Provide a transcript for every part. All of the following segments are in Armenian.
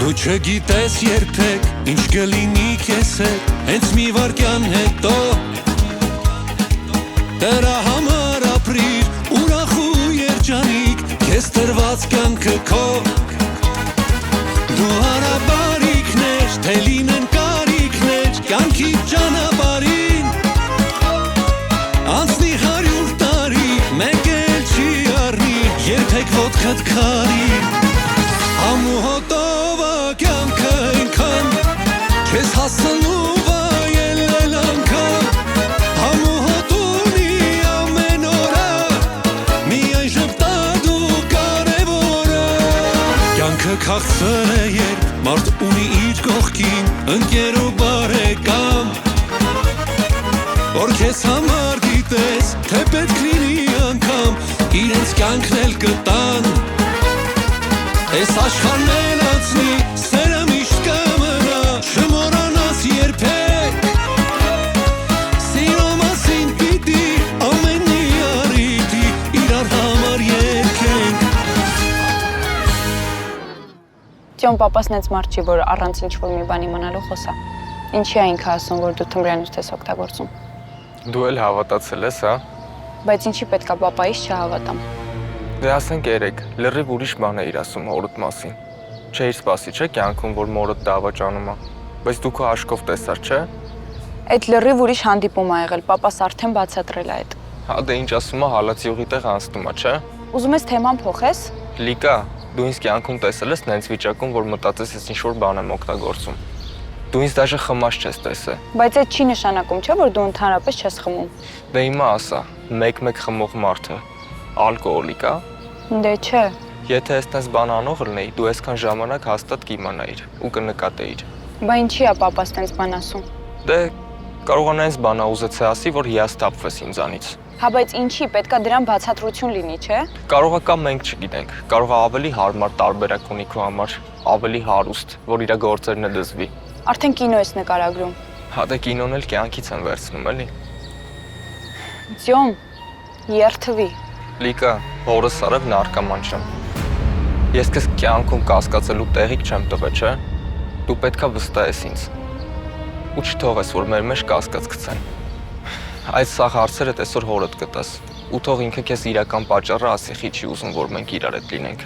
Դու չգիտես երբեք ինչ կլինի քեզ հետ հենց մի վայրկյան հետո Դրա համար ապրիր ուրախ ու երջանիկ քեզ տրված կյանքը քո Դու հարաբարիքներ թե լինեն կարիքներ կյանքի ճանապարհին Անցնի 100 տարի մեկ էլ չի առնի երբեք ոտքդ քարի Ամու հոտով կյանքը ինքան Չես հասնու վայելել անգամ Ամու հոտունի ամեն օրը Միայն ժպտադ ու կարևորը Կյանքը քաղցր է երբ մարդ ունի իր կողքին Ընկեր ու բարեկամ Որ քեզ համար գիտես թե պետք լինի անգամ Իրենց կյանքն էլ կտան Այս աշխարհն էլ անցնի, սերը միշտ կմնա, չմոռանաս երբեք Սիրո մասին պիտի ամեն մի առիթի իրար համար երգենք Տյոն պապասն էց մարդ չի, որ առանց ինչ-որ մի բան իմանալու խոսա Ինչի է ինքը ասում, որ դու թմրանուց ես օգտագործում Դու էլ հավատացել ես, հա? Բայց ինչի պետքա պապայից չհավատամ Դե ասենք երեք, լրիվ ուրիշ բան է իր ասում հորդ մասին Չէիր սպասի, չէ՞ կյանքում, որ մորդ դավաճանում է Բայց դու քո աշկով տեսար, չէ՞։ Այդ լրիվ ուրիշ հանդիպում ա եղել, պապաս արդեն բացատրել է այդ Հա դե ինչ ասում է, հալածյողի տեղ անցնում է, չէ՞։ Ուզում ես թեման փոխես։ Լիկա, դու ինձ կյանքում տեսել ես նենց վիճակում, որ մտածես ես ինչ-որ բան եմ օգտագործում Դու ինձ դաժե խմած չես տեսել Բայց այդ չի նշանակում, չէ՞ որ դու ընդհանրապես չես խմում։ Դե հիմա ասա, մեկ-մեկ խմող մարդը ալկոհոլիկ է։ Դե չէ։ Եթե այստենց բան անող լինեի, դու այսքան ժամանակ հաստատ կիմանայիր ու կնկատեիր։ Բա ինչի է պապաս տենց բան ասում։ Դե կարող է նենց բանա ուզեցե ասի, որ հիասթափվես ինձանից։ Հա բայց ինչի, պետքա դրան բացատրություն լինի, չէ։ Կարող է կամ մենք չգիտենք, կարող է ավելի հարմար տարբերակ ունի քո համար, ավելի հարուստ, որ իր գործերն դզվի։ Արդեն կինո ես նկարագրում։ Հա դե կինոն էլ կյանքից են վերցնում, էլի։ Ձյոն, երթվի։ Լիկա, հորս արև նարկաման չեմ։ Ես քեզ կյանքում կասկածելու տեղիք չեմ տվել, չէ։ Դու պետքա վստահես ինձ։ Ու չթողես, որ մեր մեջ կասկած գցեն։ Այդ սաղ հարցերը այսօր հորդ կտաս։ Ու թող ինքը քեզ իրական պատճառը ասի, խի չի ուզում, որ մենք իրար հետ լինենք։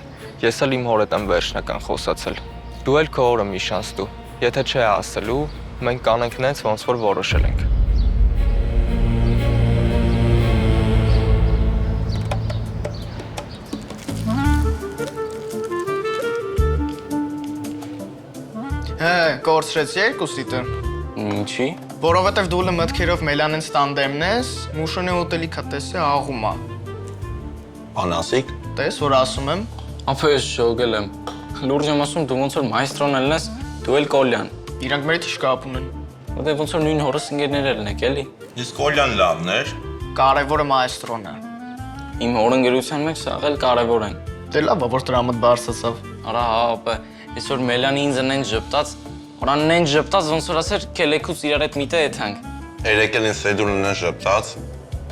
Ես էլ իմ հորդ եմ վերջնական խոսացել։ Դու էլ քո օրը մի շանս դու։ Եթե չէ ասելու, մենք կանենք նենց ոնց որ որոշել ենք։ Կորցրեց երկուսիտը։ Ինչի։ Որովհետև դու մտքերով Մելանեն տանդեմն ես, Մուշոնի ուտելիքա տեսե աղում է։ Անասիկ։ Տես, որ ասում եմ։ Ապա ես շոգել եմ։ Լուրջ եմ ասում, դու ոնց որ մայստրոն ելնես, դու էլ Կոլյան։ Իրանք մեր ինչ կապ ունեն։ Դե ոնց որ նույն հորս ընկերներ ելնեք, էլի։ Իսկ Կոլյան լավն էր։ Կարևորը մայստրոն է։ Իմ հորընկերության մեջ սա էլ կարևոր են։ Դե լավ է, որ դրա մոտ բարձացավ։ Արա հա, ապա այսօր Մելանի ինձ նենց ժպտաց, օրան նենց ժպտաց, ոնց որ ասեր քելեքուց իրար հետ միտը եթանք։ Երեկել ինձ Սեդուրն է ժպտաց,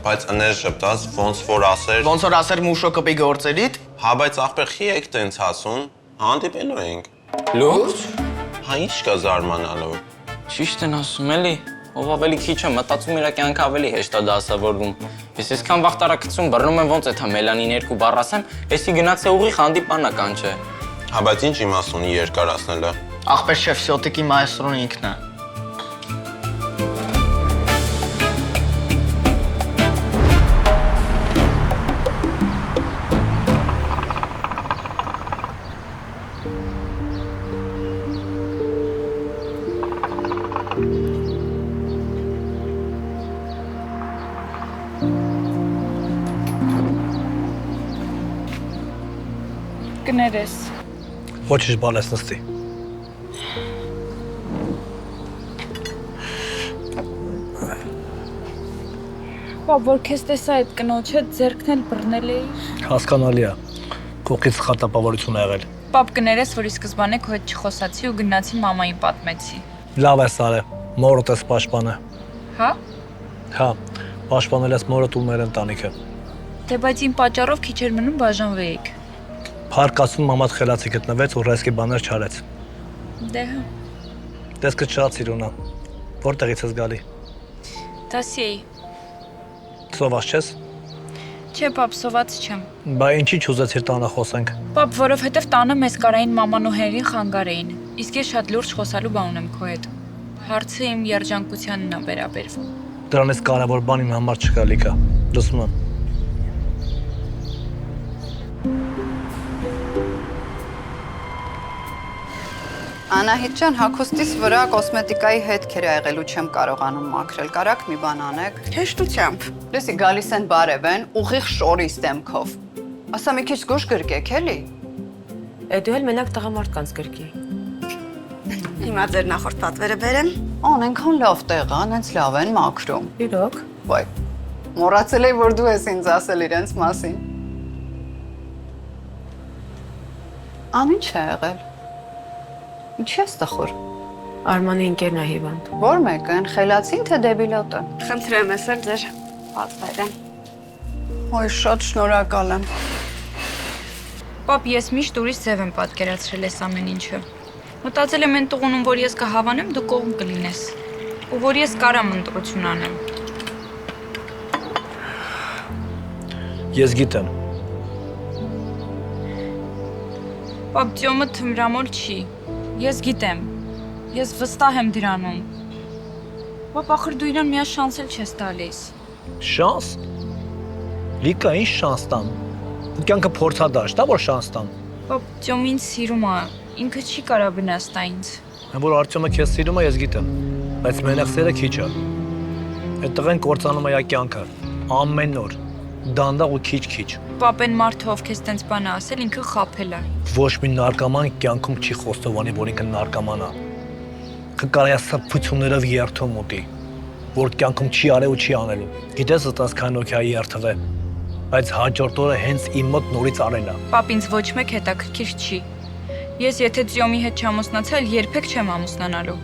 բայց ըներ ժպտաց, ոնց որ ասեր։ Ոնց որ ասեր Մուշո կպի գործերիդ։ Հա, բայց ախպեր խի եք տենց ասում, հանդիպելու ենք։ Լուրջ։ Հա, ինչ կա զարմանալու։ Ճիշտ են ասում, էլի։ Ով ավելի քիչ է մտածում իր կյանքը ավելի հեշտ է դասավորվում։ Ես այսքան վաղ տարակցում բռնում եմ ոնց է թա Մելանին երկու բառ ասեմ, էսի գնաց է ուղիղ հանդիպանական չէ։ Հա, բայց ինչ իմաստ ունի երկարացնելը։ Ախպեր շեֆ Սյոտիկի մայստրոն ինքն է։ Կներես։ Ոչինչ բան ես նստի։ Բա որ քեզ տեսա այդ կնոջը ձերքն էլ բռնել էիր։ Հասկանալի է։ Կողքից խատապավորություն ա եղել։ Պապ կներես, որ ի սկզբանե քո հետ չխոսացի ու գնացի մամային պատմեցի։ Լավ ես արել, մորդ ես պաշտպանը։ Հա։ Հա, պաշտպանել ես մորդ ու մեր ընտանիքը։ Դե բայց իմ պատճառով քիչ էր մնում բաժանվեիք։ Փարկացում մամադ խելացի գտնվեց ու ռեսկի բաներ չարեց։ Դե հա։ Տեսքը շատ սիրունա։ Որտեղից ես գալի։ Դասի։ Սոված չես։ Չէ, պապ, սոված չեմ։ Բա ինչի չուզեցիր տանը խոսենք։ Պապ, որովհետև տանը մեզ կարային մաման ու հերին խանգար էին։ Իսկ ես շատ լուրջ խոսալու բան ունեմ քո հետ։ Հարցը իմ երջանկությանն է վերաբերվում։ Դրանից կարևոր բան իմ համար չկա, Լիկա։ Լսում եմ։ Անահիտ ջան, հագուստիս վրա կոսմետիկայի հետքեր ա եղել ու չեմ կարողանում մաքրել։ Կարաք մի բան անեք։ Հեշտությամբ։ Լսի, գալիս են բարև են, ուղիղ շորիս դեմքով։ Ասա մի քիչ զգուշ գրկեք, էլի։ Դու էլ մենակ տղամարդկանց գրկի։ Հիմա ձեր նախորդ պատվերը բերեմ։ Այնքան լավ տեղ ա, այնց լավ են մաքրում։ Իրոք։ Վայ։ Մոռացել էի, որ դու ես ինձ ասել իրենց մասին։ Ան ինչ է եղել։ Ինչի՞ ես տխուր։ Արմանի ընկերն է հիվանդ։ Որ մեկը, են խելացին թե դեբիլոտը։ Խնդրեմ, ես էլ ձեր պատվերը։ Ոյ, շատ շնորհակալ եմ։ Պապ, ես միշտ ուրիշ ձև եմ պատկերացրել այս ամեն ինչը։ Մտածել եմ այն տղունում, որ ես կհավանեմ, դու կողմ կլինես։ Ու որ ես կարամ ընտրություն անեմ։ Ես գիտեմ։ Պապ, Տյոմը թմրամոլ չի։ Ես գիտեմ։ Ես վստահ եմ դրանում։ Պապ, ախր դու իրան միա շանս էլ չես տալիս։ Շանս։ Լիկա, ինչ շանս տամ։ Ու կյանքը փորձադաշտ է, որ շանս տամ։ Պապ, Տյոմը ինձ սիրում է։ Ինքը չի կարա վնաս տա ինձ։ Որ Արտյոմը քեզ սիրում է, ես գիտեմ, բայց մենակ սերը քիչ է։ Այդ տղեն կործանում է իր կյանքը ամեն օր, դանդաղ ու քիչ-քիչ։ Պապ, այն մարդը, ով քեզ տենց բան է ասել, ինքը խաբել է։ Ոչ մի նարկոման կյանքում չի խոստովանի, որ ինքը նարկոման է։ Կկարայա սրբություններով երթում ուտի, որ կյանքում չի արել ու չի անելու։ Գիտես ըստ այսքան օքեայի երթվե, բայց հաջորդ օրը հենց իմ մոտ նորից արել է։ Պապ, ինձ ոչ մեկ հետաքրքիր չի։ Ես եթե Ծյոմի հետ չամուսնացել, երբեք չեմ ամուսնանալու։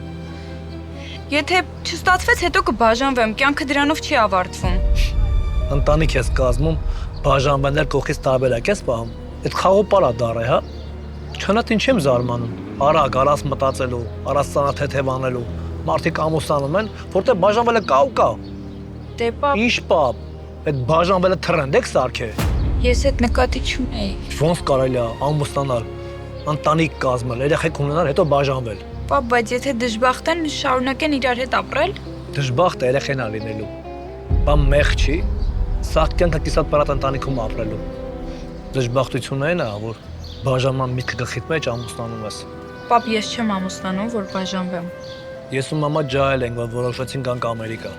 Եթե չստացվեց, հետո կբաժանվեմ, կյանքը դրանով չի ավարտվում։ Ընտանիք ես կազմում, բաժանվելներ կողքից տարբերակ ես պահում։ Այդ խաղոպարա դառ է, հա։ Չնայած ինչ եմ զարմանում։ Արագ, արած մտածելու, արած ծանոթ անելու։ Մարդիկ ամուսնանում են, որտեղ բաժանվելը կա ու կա։ Դե պապ, Ինչ պապ, այդ բաժանվելը թրենդ եք սարքել։ ես այդ նկատի չունեի։ Ոնց կարելի է ամուսնանալ, ընտանիք կազմել, երեխեք ունենալ, հետո բաժանվել։ Պապ, բայց եթե դժբախտ են, շարունակեն իրար հետ ապրել։ Դժբախտը երեխեն է լինելու։ Բան մեղ չի, սաղ կյանքը կիսատ պարատ ընտանիքում ապրելու։ Դժբախտությունը այն է, որ բաժանման միտքը գլխիդ մեջ ամուսնանում ես։ Պապ, ես չեմ ամուսնանում, որ բաժանվեմ։ Ես ու մամա ջահել ենք, որ որոշեցին գանք Ամերիկա։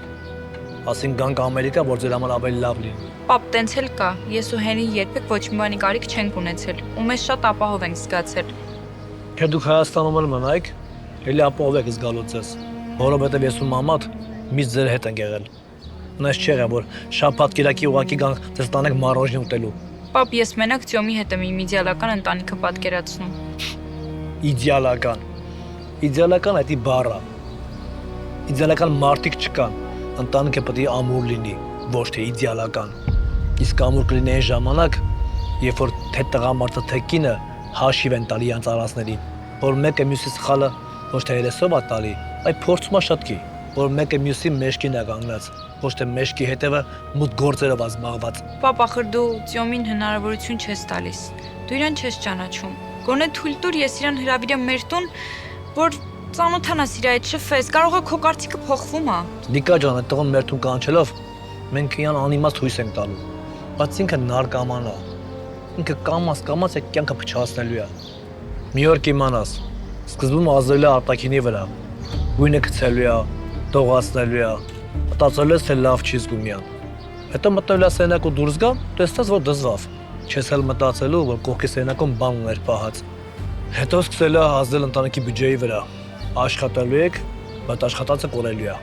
Ասին գանք Ամերիկա, որ ձեր համար ավելի լավ լինի։ Պապ, տենց էլ կա։ Ես ու Հենրին երբեք ոչ մի բանի կարիք չենք ունեցել, ու մեզ շատ ապահով ենք զգացել։ Թե դուք Հայաստանում էլ մնայիք, էլի ապահով եք զգալու ձեզ, որովհետև ես ու մամատ միշտ ձեր հետ ենք եղել։ Նայս չի եղել, որ շաբաթ կիրակի ուղակի գանք ձեզ տանենք մարոժնի ուտելու։ Պապ, ես մենակ Ծյոմի հետ եմ իմ իդեալական ընտանիքը պատկերացնում։ Իդեալական։ Իդեալական այդ բառը։ Իդեալական մարդիկ չկան։ Ընտանիքը պետք է ամուր լինի, ոչ թե իդեալական։ Իսկ ամուր կլինի այն ժամանակ, երբ որ թե տղամարդը թե կինը հաշիվ են տալի իրենց արածներին, որ մեկը մյուսի սխալը ոչ թե երեսով է տալի, այլ փորձում է շտկի, որ մեկը մյուսի մեջքին է կանգնած, ոչ թե մեջքի հետևը մութ գործերով է զբաղված։ Պապ, ախր դու Ծյոմին հնարավորություն չես տալիս։ Դու իրան չես ճանաչում։ Գոնե թույլ տուր ես իրան հրավիրեմ մեր տուն, որ ծանոթանաս իր հետ շփվես, կարող է քո կարծիքը փոխվում է։ Լիկա ջան, այդ տղան մեր տուն կանչելով, մենք իրան անիմաստ հույս ենք տալու, բայց ինքը նարկոման է։ Ինքը կամաց է կյանքը փչացնելու է։ Մի օր կիմանաս, սկզբում ազդել է արտաքինի վրա, գույնը գցելու է, դողացնելու է, մտածել ես, թե լավ չի զգում իրան։ Հետո մտնել է սենյակ ու դուրս գա, տեսնես, որ դզվավ։ Չես էլ մտածելու, որ կողքի սենյակում բան ուներ պահած։ Հետո սկսել է ազդել ընտանիքի բյուջեի վրա։ Աշխատելու եք, բայց աշխատածը կորելու է։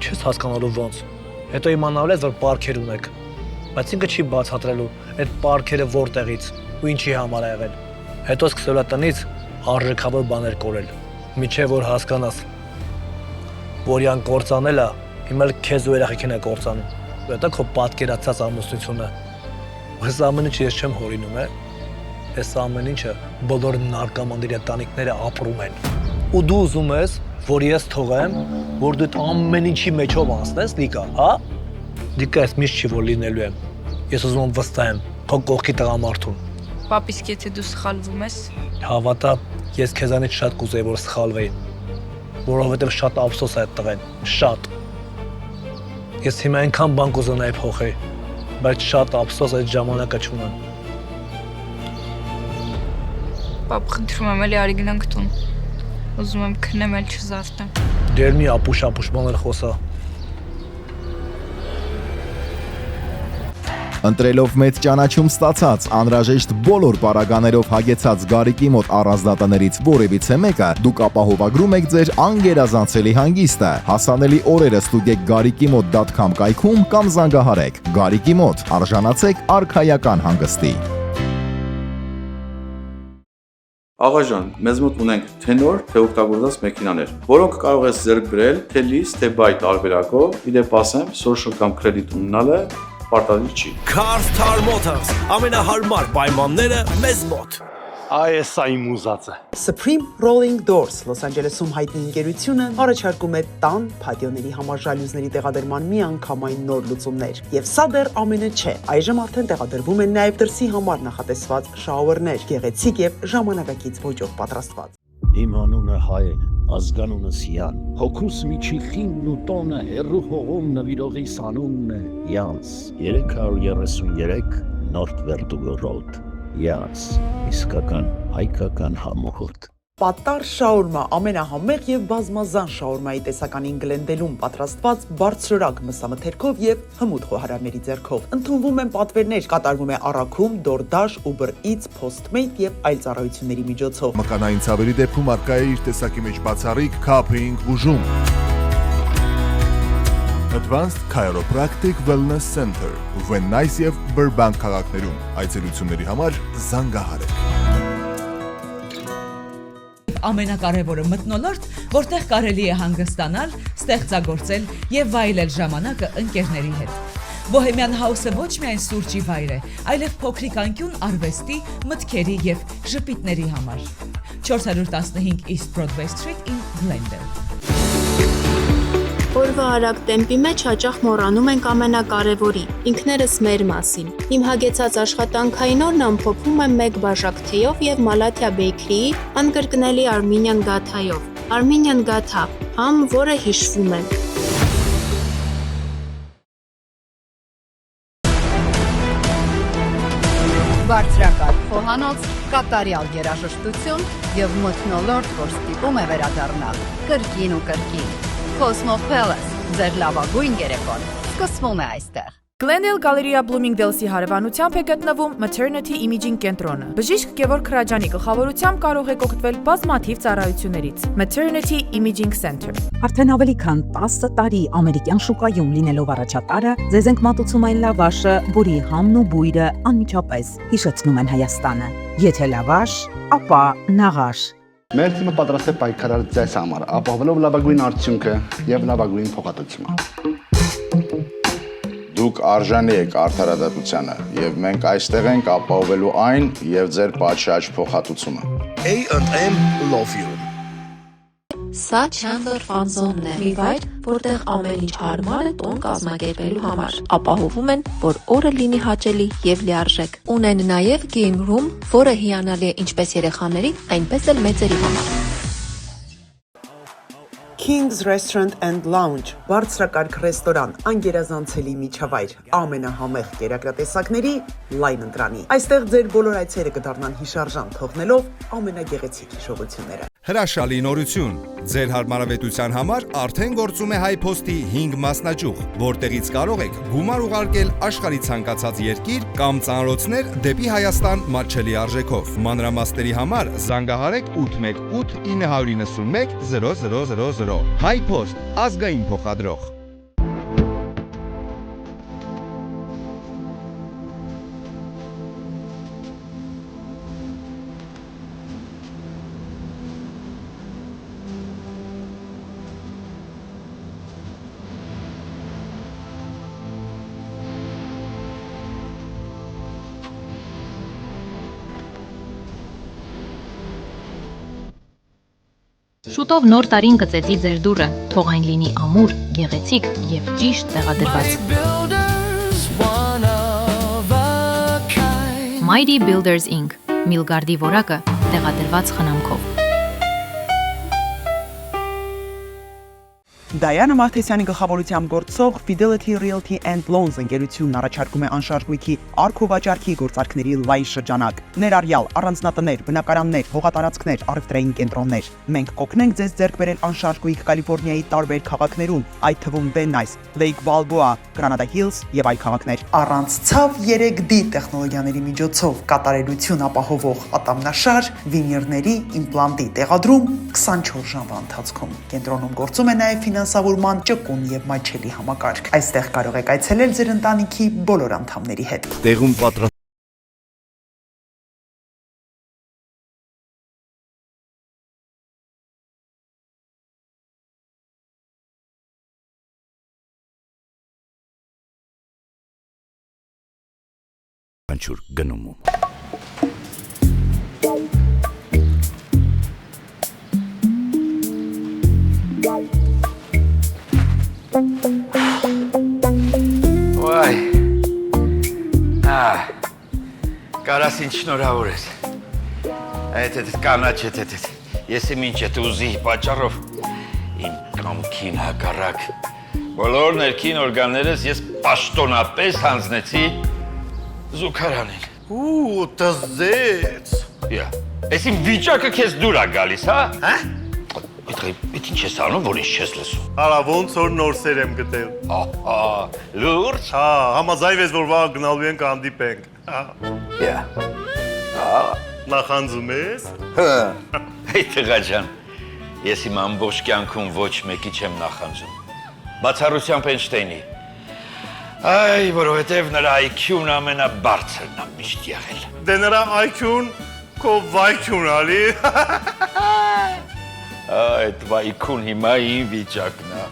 Չես հասկանալու ոնց։ Հետո իմանալ ես, որ պարքեր ունեք, բայց ինքը չի բացատրելու այդ պարքերը որտեղից ու ինչի համար է եղել։ Հետո սկսել է տնից արժեքավոր բաներ կորել, միջև որ հասկանաս, որ իրան կործանել է, հիմա էլ քեզ ու երեխեքին է կործանում։ Դա քո պատկերացած ամուսնությունը։ Այս ամեն ինչը ես չեմ հորինում, այս ամեն ինչը բոլոր նարկոմանների ընտանիքները ապրում են։ ու դու ուզում ես, որ ես թողեմ, որ դու ամեն ինչի մեջով անցնես լիքա, հա? Դիկա ես միշտ չի որ լինելու եմ։ Ես ուզում եմ վստահեմ քո կողքի տղամարդուն։ Պապ, իսկ եթե դու սխալվում ես, Հավատա, ես քեզանից շատ կուզեի որ սխալվեի, որովհետև շատ ափսոս է այդ տղեն, շատ։ Ես հիմա այնքան բան կուզենայի փոխել, բայց շատ ափսոս այդ ժամանակը չունեմ։ պապ, խնդրում եմ, էլի արի գնանք տուն։ Ուզում եմ քնեմ, էլ չզարթեմ։ Դեր մի ապուշ բաներ խոսա։ Ընտրելով մեծ ճանաչում ստացած, անհրաժեշտ բոլոր պարագաներով հագեցած Գարիկի մոտ առանձնատներից որևիցե մեկը, դուք ապահովագրում եք ձեր անգերազանցելի հանգիստը։ Հասանելի օրերը ստուգեք garikimot.com կայքում կամ զանգահարեք։ Գարիկի մոտ արժանացեք արքայական հանգստի։ Աղաջան, մեզ մոտ ունենք թե նոր, թե օգտագործված մեքենաներ, որոնք կարող ես ձեռք բերել թե լիզ, թե բայ տարբերակով, իդեպ ասեմ, social կամ credit ունենալը պարտադիր չի։ Carstar Motors, ամենահարմար պայմանները մեզ մոտ։ Այս այն մուզածը։ Supreme Rolling Doors Los Angeles-ում հայտնի ընկերությունը առաջարկում է տան փաթիոների համար ժալյուզների տեղադրման միանգամայն նոր լուծումներ։ Եվ սա դեռ ամենը չէ։ Այժմ արդեն տեղադրվում են նաև դրսի համար նախատեսված շաուերներ, գեղեցիկ եւ ժամանակակից ոճով պատրաստված։ Իմ անունը Հայ է, ազգանունս Յան։ Հոգուս միջի խինն ու տոնը հերրու հողում նվիրողի սանունն է Յանս 333 North Road Յանս իսկական հայկական համոհոտ։ Պատար շաուրմա ամենահամեղ եւ բազմազան շաուրմայի տեսականին Գլենդելում պատրաստված բարձրորակ մսամթերքով եւ հմուտ խոհարարների ձեռքով։ Ընդունվում են պատվերներ, կատարվում է առաքում, DoorDash, Uber Eats, Postmate եւ այլ ծառայությունների միջոցով։ Մկանային ցավերի դեպքում արկա է իր տեսակի մեջ բացառիկ Cupping բուժում։ Advanced Chiropractic Wellness Center, Venice եւ Burbank քաղաքներում։ Այցելությունների համար զանգահարեք։ Ամենակարևորը մթնոլորտ, որտեղ կարելի է հանգստանալ, ստեղծագործել եւ վայելել ժամանակը ընկերների հետ։ Bohemian House-ը ոչ միայն սուրճի վայր է, այլև փոքրիկ անկյուն արվեստի, մտքերի եւ ժպիտների համար։ 415 East Broadway Street in Glendale։ Օրվա արագ տեմպի մեջ հաճախ մոռանում ենք ամենակարևորի՝ ինքներս մեր մասին։ Իմ հագեցած աշխատանքային օրն ամփոփում եմ մեկ բաժակ թեյով եւ Մալաթիա Բեյքրիի անկրկնելի Armenian Gathայով։ Armenian Gatha, համ, որը հիշվում է։ Բարձրակարգ խոհանոց, կատարյալ երաժշտություն եւ մթնոլորտ, որ ստիպում է վերադառնալ կրկին ու կրկին։ Cosmo Palace, ձեր լավագույն երեկոն սկսվում է այստեղ։ Glendale Galleria Bloomingdale-ի հարևանությամբ է գտնվում Maternity Imaging կենտրոնը։ Բժիշկ Գևորգ Քրաջանի գլխավորությամբ կարող եք օգտվել բազմաթիվ ծառայություններից։ Maternity Imaging Center։ Արդեն ավելի քան 10 տարի ամերիկյան շուկայում լինելով առաջատարը, ձեզ ենք մատուցում այն լավաշը, որի համն ու բույրը անմիջապես հիշեցնում են Հայաստանը։ Եթե լավաշ, ապա նաղաշ։ Մեր թիմը պատրաստ է պայքարել ձեզ համար, ապահովելով լավագույն արդյունքը եւ լավագույն փոխհատուցումը։ Դուք արժանի եք արդարադատությանը եւ մենք այստեղ ենք ապահովելու այն եւ ձեր պատշաճ փոխհատուցումը։ A&M Love You։ Սա Chandler Fun Zone-ն է, մի վայր, որտեղ ամեն ինչ հարմար է տոն կազմակերպելու համար։ Ապահովում են, որ օրը լինի հաճելի եւ լիարժեք։ Ունեն նաեւ game room, որը հիանալի է ինչպես երեխաների, այնպես էլ մեծերի համար։ King's Restaurant and Lounge, բարձրակարգ ռեստորան, անգերազանցելի միջավայր, ամենահամեղ կերակրատեսակների լայն ընտրանի։ Այստեղ ձեր բոլոր այցերը կդառնան հիշարժան, թողնելով ամենագեղեցիկ հիշողությունները։ Հրաշալի նորություն։ Ձեր հարմարավետության համար արդեն գործում է HiPost-ի 5 մասնաճյուղ, որտեղից կարող եք գումար ուղարկել աշխարհի ցանկացած երկիր կամ ծանրոցներ դեպի Հայաստան մատչելի արժեքով։ Մանրամասների համար զանգահարեք 818 991 0000։ HiPost, ազգային փոխադրող։ Շուտով նոր տարին կծեծի ձեր դուռը, թող այն լինի ամուր, գեղեցիկ եւ ճիշտ տեղադրված։ Mighty Builders Inc. Միլգարդի որակը տեղադրված խնամքով։ Դայանը Մարտեսյանի գլխավորությամբ գործող Fidelity Realty and Loans ընկերությունն առաջարկում է անշարժ գույքի առք-ու-վաճառքի գործարքների լայն շրջանակ։ Ներառյալ առանձնատներ, բնակարաններ, հողատարածքներ, առևտրային կենտրոններ։ Մենք կօգնենք ձեզ ձեռք բերել անշարժ գույք Կալիֆոռնիայի տարբեր քաղաքներում, այդ թվում Van Nuys, Lake Balboa, Granada Hills եւ այլ քաղաքներ։ Առանց ցավ 3D տեխնոլոգիաների միջոցով կատարելություն ապահովող ատամնաշար, վինիրների իմպլանտի տեղադրում 24 ժամվա ընթացքում։ Կենտրոնում գործում է նաեւ ֆինանսավորման ճկուն եւ մատչելի համակարգ։ Այստեղ կարող եք այցելել ձեր ընտանիքի բոլոր անդամների հետ։ Տեղում պատրաստ Անչուր գնումում։ Ոայ։ Կարաս ինչ շնորհավոր ես։ Այդ կանաչ այդ։ Ես իմ ինչ էդ ուզի պատճառով իմ կամքին հակառակ բոլոր ներքին օրգաններս ես պաշտոնապես հանձնեցի զուգարանին։ Ու տզեց։ Ես իմ վիճակը քեզ դուր է գալիս, հա? Այդ ինչ ես անում, որ ինչ չես լսում։ Արա ոնց որ նոր սեր եմ գտել։ Լուրջ։ Հա, համաձայնվեց որ վաղ գնալու ենք հանդիպենք։ Նախանձում ես։ Այ տղա ջան, ես իմ ամբողջ կյանքում ոչ մեկի չեմ նախանձում։ Բացառությամբ Էյնշտեյնի։ Այ, որովհետև նրա IQ-ն ամենաբարձրն է միշտ եղել։ Դե նրա IQ-ն քո վայքյուն ալի։ Այդ վայքուն հիմա իմ վիճակն է։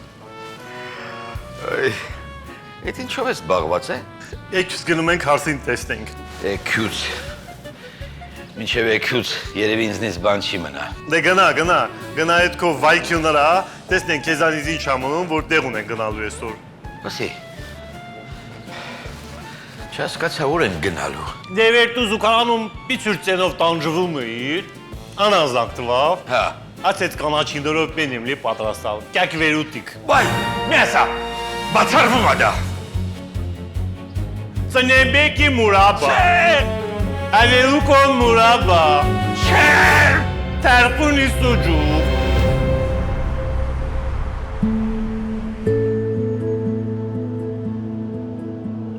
Այդ ինչով ես զբաղված է։ Եկյուց գնում ենք հարսին տեսնենք։ Եկյուց։ Մինչև եկյուց երևի ինձնից բան չի մնա։ Դե գնա այդ քո վայքյունը, տեսնենք քեզանից ինչ ամոնում, որ տեղ ունեն գնալու այսօր։ Ասի։ Չհասկացա ուր են գնալու։ Դե վերտու զուգարանում պիցուր ծենով տանջվում էիր, անազանք տվավ։ Հա։ Այդ կանաչին դորով պենիմ լի պատրաստալ, կյակ վերուտիկ։ Բայ, մի ասա, բացարվում ա դա։ Սնեբեկի մուրաբա։ Ավելուկոն մուրաբա։ Թարպունի սուջուկ։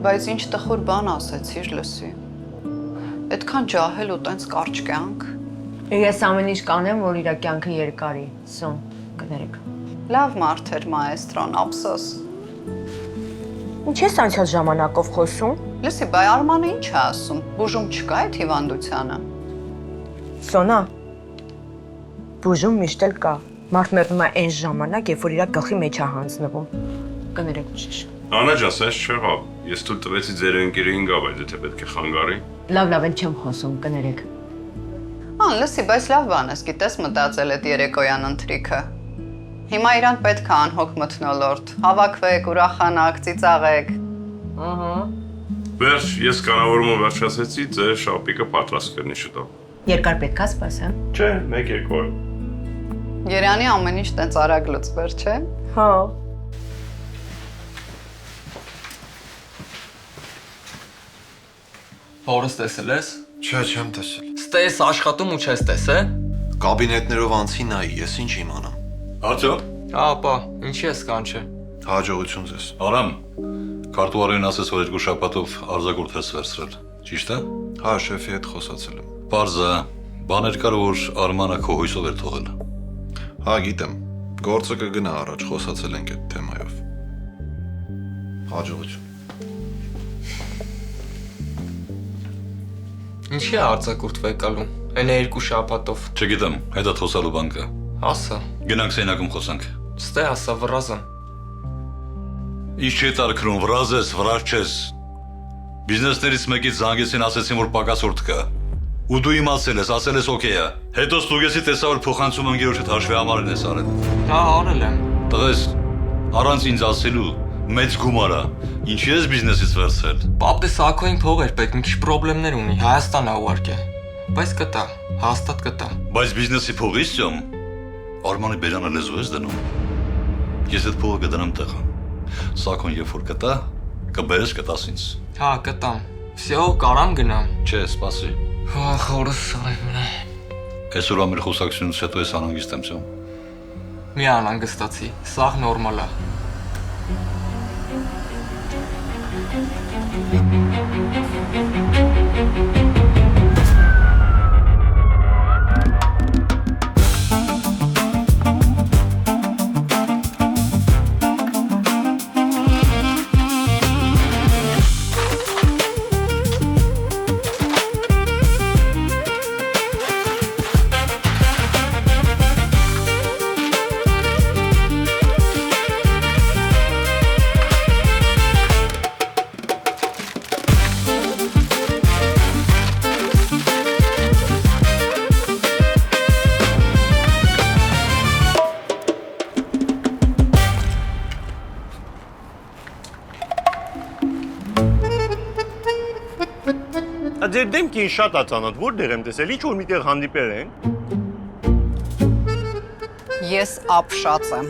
Բայց ինչ տխուր բան ասեցիր, լսի։ Այդքան ջահել ու տենց կարճ կյանք։ Ես ամեն ինչ կանեմ, որ իր կյանքը երկարի, սոն, կներեք։ Լավ մարդ էր մայեստրոն, ափսոս։ Ինչ ես անցյալ ժամանակով խոսում։ Լսի, բայ Արմանը ինչ է ասում, բուժում չկա այդ հիվանդությանը։ Սոնա, բուժում միշտ էլ կա, մարդ մեռնում է այն ժամանակ, երբ որ իր գլխի մեջ է հանձնվում, կներեք ճիշտ։ Անա ջան, սենց չեղավ, ես թույլ տվեցի ձեր ընկերին գա, բայց եթե պետք է խանգարի։ Լավ, են չեմ խոսում, կներեք։ Լսի, բայց լավ բան ես, գիտես մտածել այդ երեկոյան ընթրիքը։ Հիմա իրան պետք է անհոգ մթնոլորտ, հավաքվեք, ուրախանաք, ծիծաղեք։ Վերջ, ես կանավորումը վերջացեցի, ձեր շապիկը պատրաստ կրնի շուտով։ Երկար պետք է սպասեմ։ Չէ, 1-2 օր։ Երանի ամեն ինչ տենց արագ լուծվեր, չէ։ Հա։ Հորս տեսել ես։ Չէ, չեմ տեսել։ Ստես աշխատում ու չես տեսել։ Կաբինետներով անցի նայի, ես ինչ իմանամ։ Արտո։ Ապա, ինչի ես կանչե։ Հաջողություն ձեզ։ Արամ, քարտուղարին ասես, որ 2 շաբաթով արձակուրդ ես վերցրել, ճիշտ է։ Հա, շեֆի հետ խոսացել եմ։ Պարզը, բաներ կար, որ Արմանը քո հույսով էր թողել։ Հա, գիտեմ։ Գործը կգնա առաջ, խոսացել ենք այդ թեմայով։ Հաջողություն։ Ինչի է արձակուրդ վեկալում։ Այն է 2 շաբաթով։ Չգիտեմ, հետա խոսալու բան կա։ Ասա։ Գնանք սենակում խոսանք։ Ստե ասա վրազն։ Ինչ չի տարկրում, վրազ ես, վրազ չես։ Բիզնեսներից մեկից զանգեցին ասեցին, որ պակասորդ կա։ Ու դու իմացել ես, ասել ես օքեյ է։ Հետո ստուգեցի տեսա որ փոխանցում ընկերոջդ հաշվի համարն ես արել։ Դա արել եմ։ Տղես, առանց ինձ ասելու մեծ գումար է։ Ինչի ես բիզնեսից վերցրել։ Պապը Սակոին փող էր պետք, մի քիչ խնդիրներ ունի, Հայաստան ա ուղարկե։ Բայց կտա, հաստատ կտա։ Բայց բիզնեսի փողից ծոմ Արմանի բերանը լեզու ես դնում։ Ես այդ փողը կդնեմ տեղը։ Սակոն երբ որ կտա, կբերես կտաս ինձ։ Հա, կտամ։ Всё, կարամ գնամ։ Չէ, սպասի։ Խորս սայմն է։ Այսօր ամեր խոսակցությունից հետո ես անհանգիստ եմ ծոմ։ Մի անհանգստացի, սաղ նորմալ է։ Ձեր դեմքին շատ ածանոթ, որտեղ եմ տեսել, ինչ որ միտեղ հանդիպել ենք։ Ես ապշած եմ։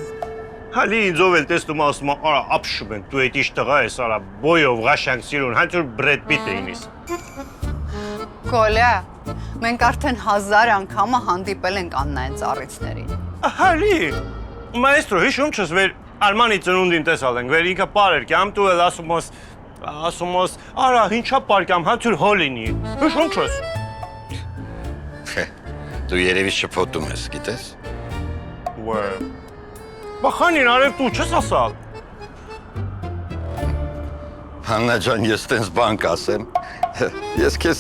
Հալի ինձով էլ տեսնում ասում արա ապշում ենք, դու այդ իշ տղա ես, արա բոյով ղաշանք սիրուն, հենց որ Բրեդ Պիտ էինիս։ Կոլյա, մենք արդեն 1000 անգամը հանդիպել ենք Աննային ծառիցներին։ Հալի, մայստրո, հիշում չես, վեր Արմանի ծնունդին տեսալ ենք, վեր ինքը պար էր կյամ, դու էլ ասում ես, արա, ինչա պարկամ, հենց որ հոլ ինի, հիշում չես։ Դու երևի շփոթում ես, գիտես։ Վե, բախանին արև դու չես ասալ։ Հաննա ջան, ես տենց բան կասեմ, ես քեզ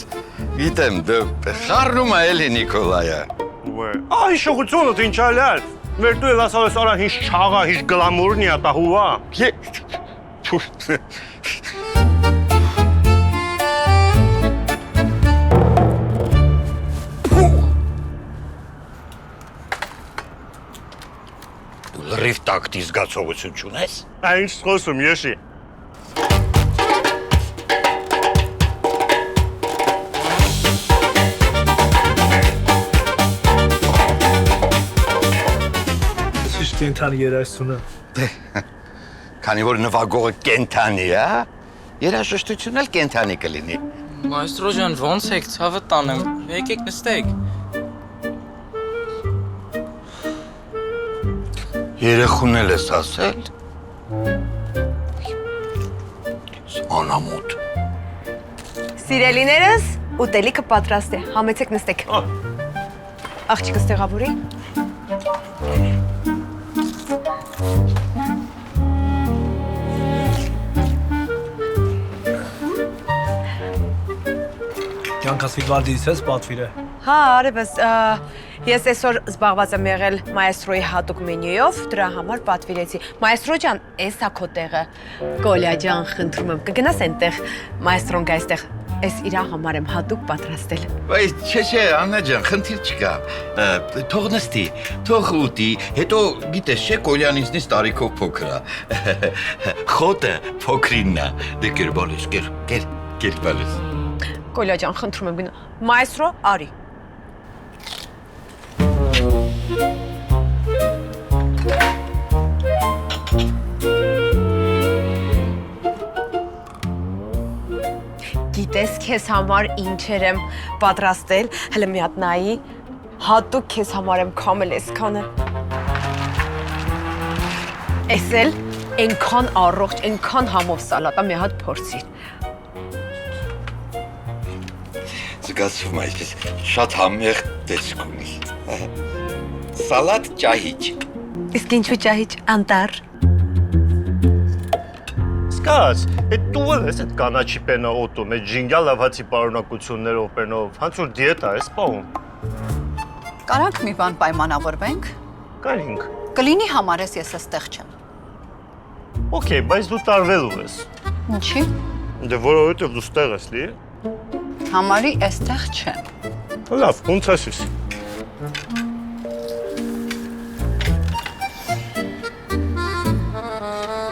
գիտեմ, դու խառնում էլի Նիկոլայա։ Վե, հիշողությունդ ինչ ալյար, վեր դու էլ ասալ ես, արա, հինչ չաղա, հինչ գլամուրնի ատա հուվա։ Լրիվ տակտի զգացողություն չունես։ Ինչ խոսում, եշի։ Ինչ կենթանի երաժշտությունը։ Քանի որ նվագողը կենթանի է, երաժշտությունն էլ կենթանի կլինի։ Մայստրո ջան, ոնց եք, ցավը տանեմ, եկեք նստեք։ Երեխուն էլ ես ասել։ Անամոտ։ Սիրելիներս, ուտելիքը պատրաստ է, համեցեք նստեք։ Աղջիկս տեղավորի։ Կյանքս Վիվալդից ես պատվիր է։ Հա, արևս, ես այսօր զբաղված եմ եղել մայստրոյի հատուկ մենյուով, դրա համար պատվիրեցի։ Մայստրո ջան, էս է քո տեղը։ Կոլյա ջան, խնդրում եմ, կգնաս այնտեղ, մայստրոն գա այստեղ, էս իրա համար եմ հատուկ պատրաստել։ Բայց չէ, Աննա ջան, խնդիր չկա։ Թող նստի, թող ուտի, հետո գիտես չէ, Կոլյան ինձնից տարիքով փոքր է։ Խոտը փոքրինն է։ Դե կեր բալես, կեր բալես։ Կոլյա ջան, խնդրում եմ գնա։ Մայստրո, արի։ Գիտես քեզ համար ինչեր եմ պատրաստել, հələ մի հատ նայի, հատուկ քեզ համար եմ քամել այսքանը։ Էս էլ այնքան առողջ, այնքան համով սալատա մի հատ փորձիր։ Զգացում այսպես շատ համեղ տեսք ունի։ Սալատ ճահիճ։ Իսկ ինչու ճահիճ, անտառ։ Սկաց, այդ դու ես այդ կանաչի պենա օտում, այդ ժինգյալ լավացի պարունակություններով պենով, հենց որ դիետա ես պահում։ Կարանք մի բան պայմանավորվենք։ Կարինք։ Կլինի համարես ես այստեղ չեմ։ Okay, բայց դու տարվելու ես։ Ինչի։ Դե որովհետև դու ստեղ ես լի։ Համարի այստեղ չեմ։ Լավ, ոնց ասես։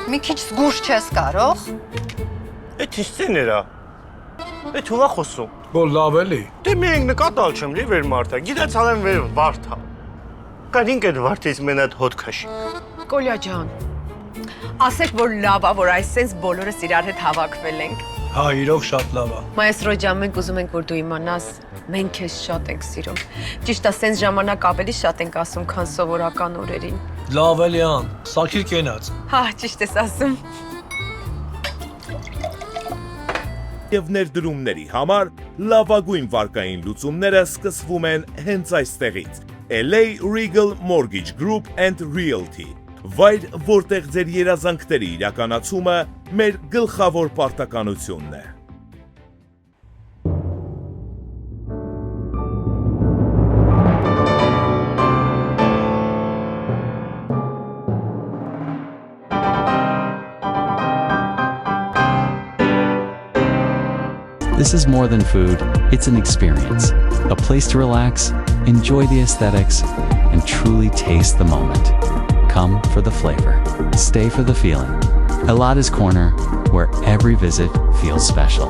Մի քիչ զգուշ չես կարող։ Այդ ինչ ցեներա։ Այդ ո՞վ է խոսում։ Որ լավ էլի։ Դե մենք նկատալ չեմ լի վեր մարդա։ Գիտացալ եմ վեր վարդա։ Կանինք այդ վարդից մեն այդ հոտ քաշի։ Կոլյա ջան, ասեք, որ լավ է, որ այսպես բոլորս իրար հետ հավաքվել ենք։ Հա, իրոք շատ լավ է։ Մայստրո ջան, մենք ուզում ենք, որ դու իմանաս, մենք քեզ շատ ենք սիրում։ Ճիշտ է, սենց ժամանակ ավելի շատ ենք ասում, քան սովորական օրերին։ Լավ էլի ան, սակիր կենաց։ Հա, ճիշտ ես ասում։ Եվ ներդրումների համար լավագույն վարկային լուծումները սկսվում են հենց այստեղից։ LA Regal Mortgage Group and Realty, վայր, որտեղ ձեր երազանքների իրականացումը մեր գլխավոր պարտականությունն է։ This is more than food, it's an experience. A place to relax, enjoy the aesthetics, and truly taste the moment. Come for the flavor, stay for the feeling. Elada's Corner, where every visit feels special.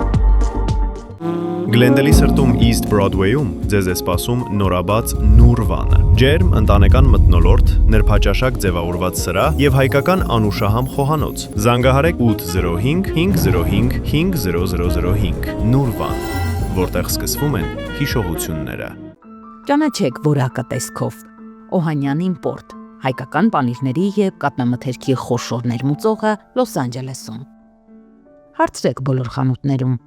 Գլենդելի սրտում East Broadway-ում ձեզ է սպասում նորաբաց Նուրվանը։ Ջերմ ընտանեկան մթնոլորտ, նրբաճաշակ ձևավորված սրահ եւ հայկական անուշահամ խոհանոց։ Զանգահարեք 805 505 5005 Նուրվան, որտեղ սկսվում են հիշողությունները։ Ճանաչեք որակը տեսքով։ Օհանյան իմպորտ, հայկական պանիրների եւ կատնամթերքի խոշոր ներմուծողը Լոս Անջելեսում։ Հարցրեք բոլոր խանութներում։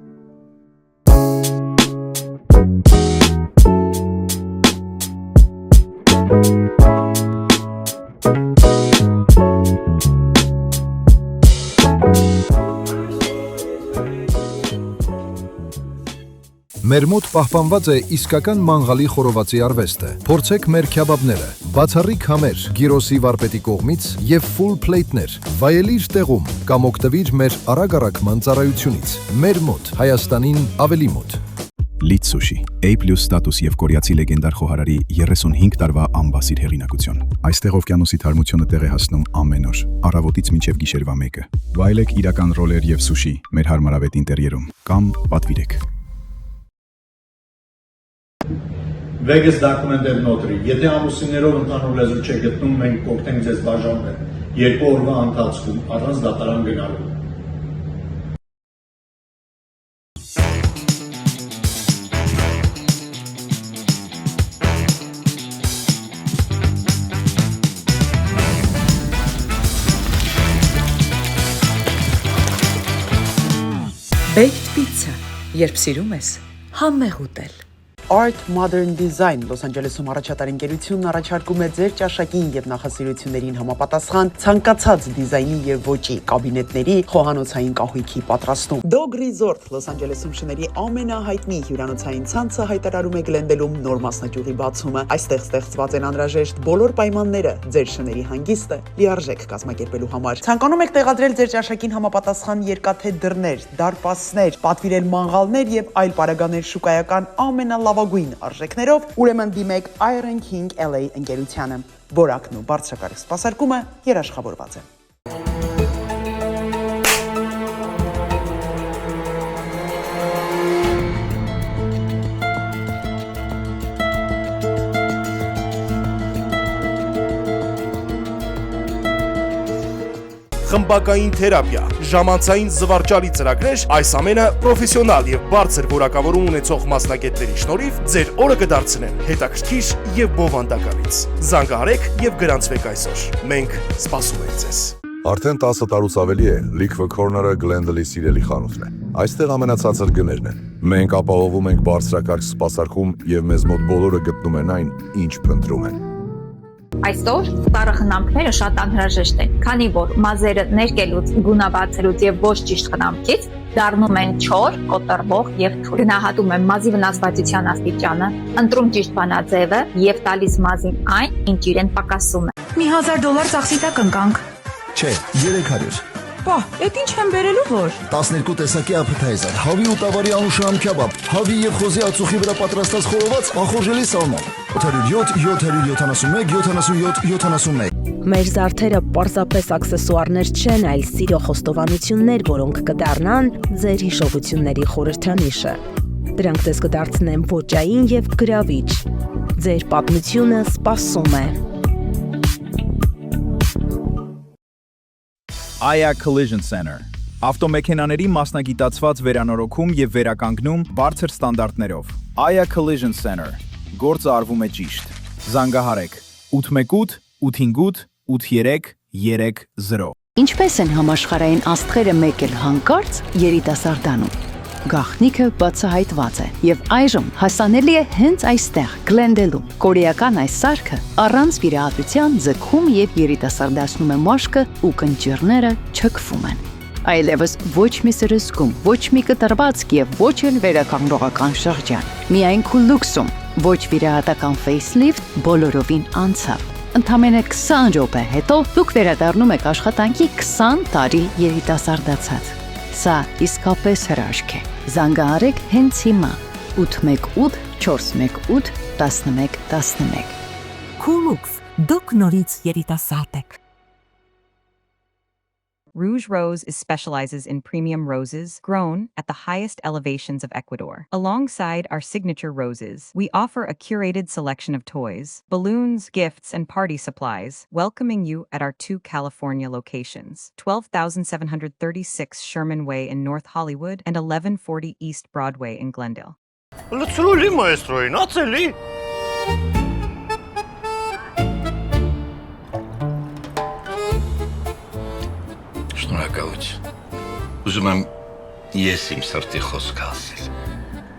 Մեր մոտ պահպանված է իսկական մանգալի խորովածի արվեստը։ Փորձեք մեր քյաբաբները, բացառիկ համեր, գիրոսի վարպետի կողմից եւ full plate-ներ։ Վայելիր տեղում կամ օգտվիր մեր արագ-առաքման ծառայությունից։ Մեր մոտ, Հայաստանին ավելի մոտ։ Լիթ Սուշի, A+ ստատուս եւ կորեացի լեգենդար խոհարարի 35 տարվա անբասիր հեղինակություն։ Այստեղ օվկիանոսի թարմությունը տեղ է հասնում ամեն օր, առավոտից մինչև գիշերվա 1-ը։ Վայելեք իրական ռոլեր եւ սուշի մեր հարմարավետ ինտերիերում կամ պատվիրեք։ Vegas documented notary. Եթե ամուսիններով ընդհանուր լեզու չեք գտնում, մենք կօգնենք ձեզ բաժանվել 2 օրվա ընթացքում առանց դատարան գնալու։ Baked pizza, երբ սիրում ես, համեղ ուտել։ Art Modern Design Լոս Անջելեսում առաջատար ընկերությունն առաջարկում է ձեր ճաշակին եւ նախասիրություններին համապատասխան ցանկացած դիզայնի եւ ոճի կաբինետների խոհանոցային կահույքի պատրաստում։ Dog Resort Լոս Անջելեսում շների ամենահայտնի հյուրանոցային ցանցը հայտարարում է Գլենդելում նոր մասնաճյուղի բացումը։ Այստեղ ստեղծված են անհրաժեշտ բոլոր պայմանները ձեր շների հանգիստը լիարժեք կազմակերպելու համար։ Ցանկանում եք տեղադրել ձեր ճաշակին համապատասխան երկաթե դռներ, դարպասներ, պատվիրել մանգալներ եւ այլ պարագաներ շուկայական ամենալավագույն արժեքներով, ուրեմն դիմեք Iron King LA ընկերությանը։ Որակն ու բարձրակարգ սպասարկումը երաշխավորված է։ Խմբակային թերապիա, ժամանցային զվարճալի ծրագրեր, այս ամենը պրոֆեսիոնալ եւ բարձր որակավորում ունեցող մասնագետների շնորհիվ ձեր օրը կդարձնեն հետաքրքիր եւ բովանդակալից։ Զանգահարեք եւ գրանցվեք այսօր։ Մենք սպասում ենք ձեզ։ Արդեն 10 տարուց ավելի է Liquor Corner-ը Glendale-ի սիրելի խանութն է։ Այստեղ ամենացածր գներն են։ Մենք ապահովում ենք բարձրակարգ սպասարկում եւ մեզ մոտ բոլորը գտնում են այն, ինչ փնտրում են։ Այսօր տարախնամքները շատ անհրաժեշտ են, քանի որ մազերը ներկելուց, գունաբացելուց եւ ոչ ճիշտ խնամքից դառնում են չոր, կոտրվող եւ թույլ։ Գնահատում եմ մազի վնասվածության աստիճանը, ընտրում ճիշտ բանաձևը եւ տալիս մազին այն, ինչ իրեն պակասում է։ $1000 ծախսի տակ ընկանք։ Չէ, 300։ Պա, այդ ինչ եմ բերելու որ։ 12 տեսակի appetizer, հավի ու տավարի անուշահամ քյաբաբ, հավի եւ խոզի ածուխի վրա պատրաստած խորոված, անխորժելի սալմոն։ 807 Մեր զարդերը պարզապես աքսեսուարներ չեն, այլ սիրո խոստովանություններ, որոնք կդառնան ձեր հիշողությունների խորհրդանիշը։ Դրանք ձեզ կդարձնեն ոճային եւ գրավիչ։ Ձեր պատմությունը սպասում է։ Aya Collision Center Ավտոմեքենաների մասնագիտացված վերանորոգում եւ վերականգնում բարձր ստանդարտներով։ Aya Collision Center Գործը արվում է ճիշտ։ Զանգահարեք 818 858 8330 Ինչպես են համաշխարհային աստղերը մեկ էլ հանկարծ երիտասարդանում։ Գաղտնիքը բացահայտված է եւ այժմ հասանելի է հենց այստեղ Գլենդելում։ Կորեական այս սարքը առանց վիրահատության ձգում եւ երիտասարդացնում է մաշկը ու կնճիռները չքվում են։ Այլևս ոչ մի սրսկում, ոչ մի կտրվածք եւ ոչ էլ վերականգնողական շրջան։ Միայն քուլուքսում ոչ վիրահատական facelift բոլորովին անցավ։ Ընդամենը 20 րոպե հետո դուք վերադառնում եք աշխատանքի 20 տարի երիտասարդացած։ Սա իսկապես հրաշք է։ Զանգահարեք հենց հիմա 818 418 1111 Քուլուքս, դուք նորից երիտասարդ եք։ Rouge Rose specializes in premium roses grown at the highest elevations of Ecuador. Alongside our signature roses, we offer a curated selection of toys, balloons, gifts, and party supplies, welcoming you at our 2 California locations, 12,736 Sherman Way in North Hollywood and 1140 East Broadway in Glendale. Լցրուլի մայստրոին, ացելի։ Շնորհակալություն։ Ուզում եմ ես իմ սրտի խոսքը ասել։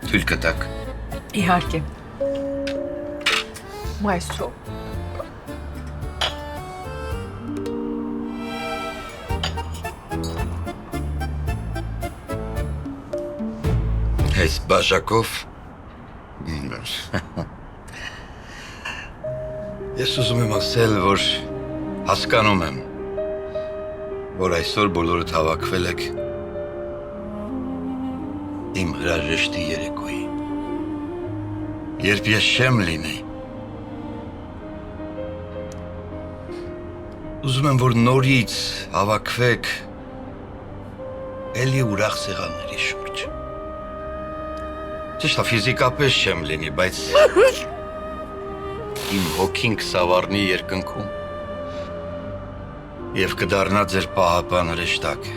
Թույլ կտաք։ Իհարկե։ Մայստրո։ Այս բաժակով ես ուզում եմ ասել, որ հասկանում եմ, որ այսօր բոլորդ հավաքվել եք իմ հրաժեշտի երեկոյի։ Երբ ես չեմ լինի, ուզում եմ, որ նորից հավաքվեք էլի ուրախ սեղանների շուրջ։ Ճիշտ է, ֆիզիկապես չեմ լինի, բայց իմ հոգին կսավառնի երկնքում և կդառնա ձեր պահապան հրեշտակը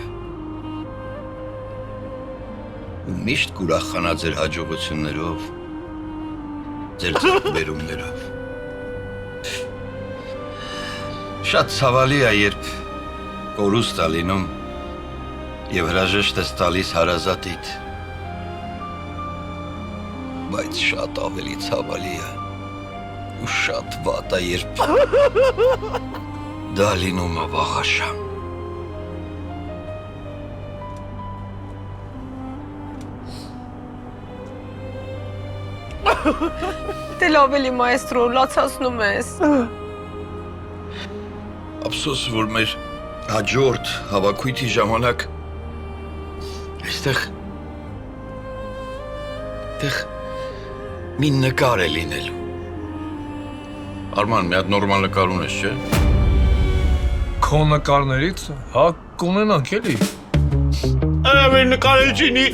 ու միշտ կուրախանա ձեր հաջողություններով, ձեր ձեռքբերումներով։ Շատ ցավալի է, երբ կորուստ է լինում և հրաժեշտ ես տալիս հարազատիդ, բայց շատ ավելի ցավալի է ու շատ վատ է, երբ դա լինում է վաղաշան։ Դե լավ էլի մայստրո, լացացնում ես։ Ափսոս, որ մեր հաջորդ հավաքույթի ժամանակ այստեղ մի նկար է լինելու։ Արման, մի հատ նորմալ նկար ունես, չէ՞։ Քո նկարներից, հա, կունենանք էլի։ Մեր նկարել չինի,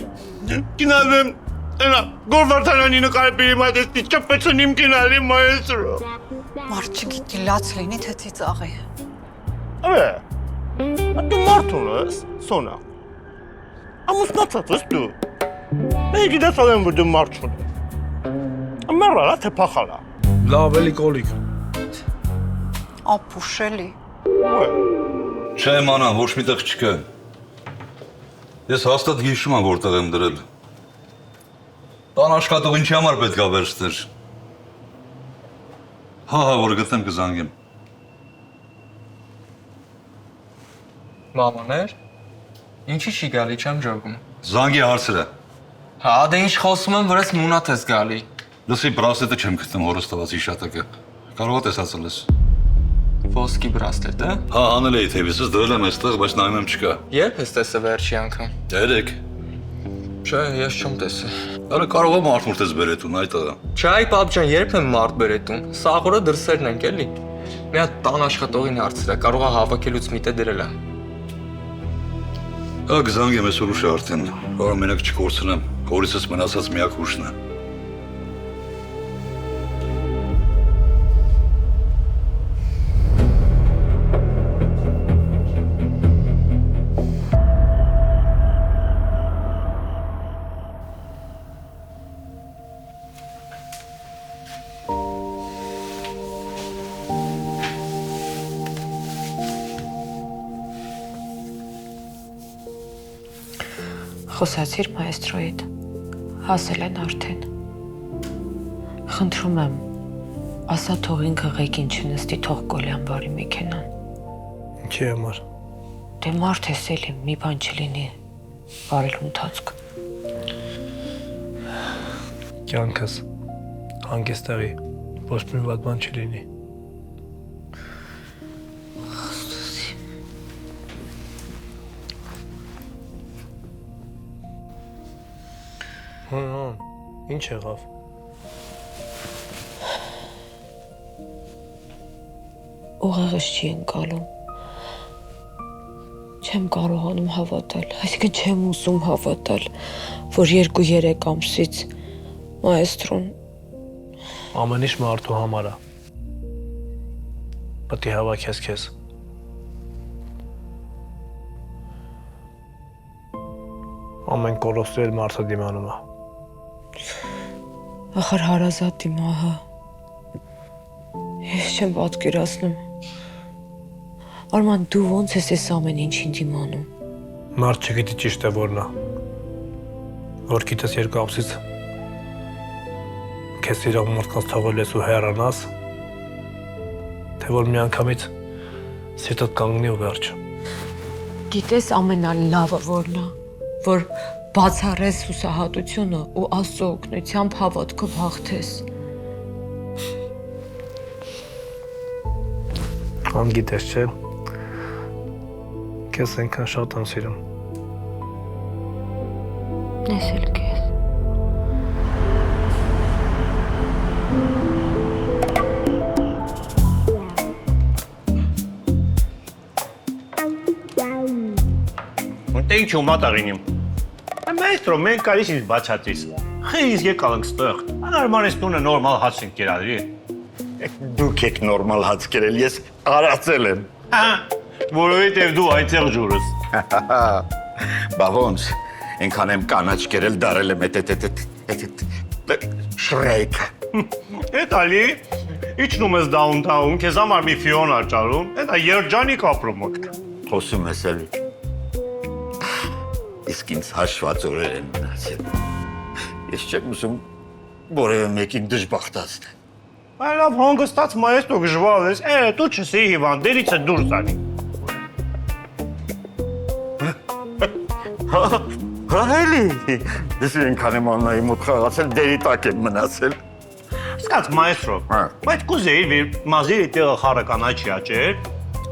կինալվեմ, գորվարդանանի նկարը բիրիմ այդ էստի չպեցն իմ կինալի մայստրո։ Մարդ չգիտի լաց լինի, թե ծիծաղի։ Դու մարդ ունես, Սոնա։ Ամուսնացած ես դու։ Մենք գիտես ալեմ, որ դու մարդ չունես։ Մեռալա, թե փախալա։ Լավ էլի կոլիկ։ Ապուշելի։ Չէ, մանա, ոչ միտեղ չկա։ Ես հաստատ հիշում եմ, որտեղ եմ դրել։ Տան աշխատող ինչի համար պետք է վերցներ։ Հա, որ գտնեմ կզանգեմ։ Մամաներ, ինչի չի գալի, չեմ ջոգում։ Զանգի հարցրը։ Հա, դե ինչ խոսում եմ, որ ես մունատ ես գալի։ Լսի, բրասետը չեմ գտնում հորս տված իշատակը։ Կարող է տեսածել ես։ Ոսկի բրասլետը։ Հա, անել էի թևիսս դրել եմ այստեղ, բայց նայում եմ չկա։ Երբ ես տեսա վերջի անգամ։ Երեք։ Չէ, ես չեմ տեսա։ Արա կարող եմ մարդմուրտես բերետուն, այ տղա։ Չէ, պապ ջան, երբ եմ մարդ բերետում։ Սաղորը դրսերն ենք էլի։ Մի հատ տան աշխատողին հարցրա, կարող է հավաքելուց միտը դրել է։ Ա գզանգ եմ այսօր ուշ արդեն, որ մենակ չկորցնեմ, հորիսս մնացած միակ ուշն է։ Խոսացիր մայստրոյիդ, հասել են արդեն։ Խնդրում եմ, ասա թող ինքը ղեկին չնստի, թող Կոլյան բարի մեքենան։ Ինչի համար։ Դե մարդ ես էլի, մի բան չլինի, բարելու ընթացք։ Կյանքս, հանգեստեղի, ոչ մի վատ բան չլինի։ Ինչ եղավ։ Ուղեղս չի ընկալում։ Չեմ կարողանում հավատալ, այսինքն չեմ ուզում հավատալ, որ 2-3 ամսից մայստրոն Ամեն ինչ մարդու համար է։ Պետք է հավաքես քեզ։ Ամեն կորոստի էլ մարդը դիմանում է։ Ախր հարազատ իմ ահա։ Ես չեմ պատկերացնում։ Արման, դու ոնց ես այս ամեն ինչին դիմանում։ Մարդ չգիտի ճիշտ է որն է։ Որ գիտես 2 ամսից քեզ իրավ մարդկանց թողել ես ու հեռանաս, թե որ մի անգամից սիրտդ կանգնի ու վերջ։ Գիտես ամենալավը որն է, որ բացառես հուսահատությունը ու Աստծո օգնությամբ հավատքով հաղթես։ Անգիտես չէ։ Քեզ այնքան շատ եմ սիրում։ Ես էլ քեզ։ Դե ինչ ու մատաղինիմ։ Մայստրո, մենք կարիս ինձ բացատիս։ Խիզ եկալ ենք ստեղ։ Անարման ես տունը նորմալ հաց ենք կերադրի։ Դուք եք նորմալ հաց կերել, ես արածել եմ։ Որովհետև դու այդեղ ջուրս։ Բա ոնց, ենքան եմ կանաչ կերել, դարել եմ շրեյքը։ Էդ ալի, իչնում ես դաունթաուն, քեզ համար մի ֆիոն աճարում, էդ երջանիկ ապրում եք։ Խոսում ես էլի։ Իսկ ինձ հաշված օրեր են մնացել։ Ես չեմ ուզում որևէ մեկին դժբախտացնել։ Լավ հանգստած մայստրո գժվալ ես, դու չսի հիվանդերից է դուրս զանի։ Հա էլի, ես ենքան եմ աննայի մոտ խաղացել, դերի տակ եմ մնացել։ Սկաց մայստրո, բայց կուզեի վիր մազիրի տեղը խարը կանաչի աճեր,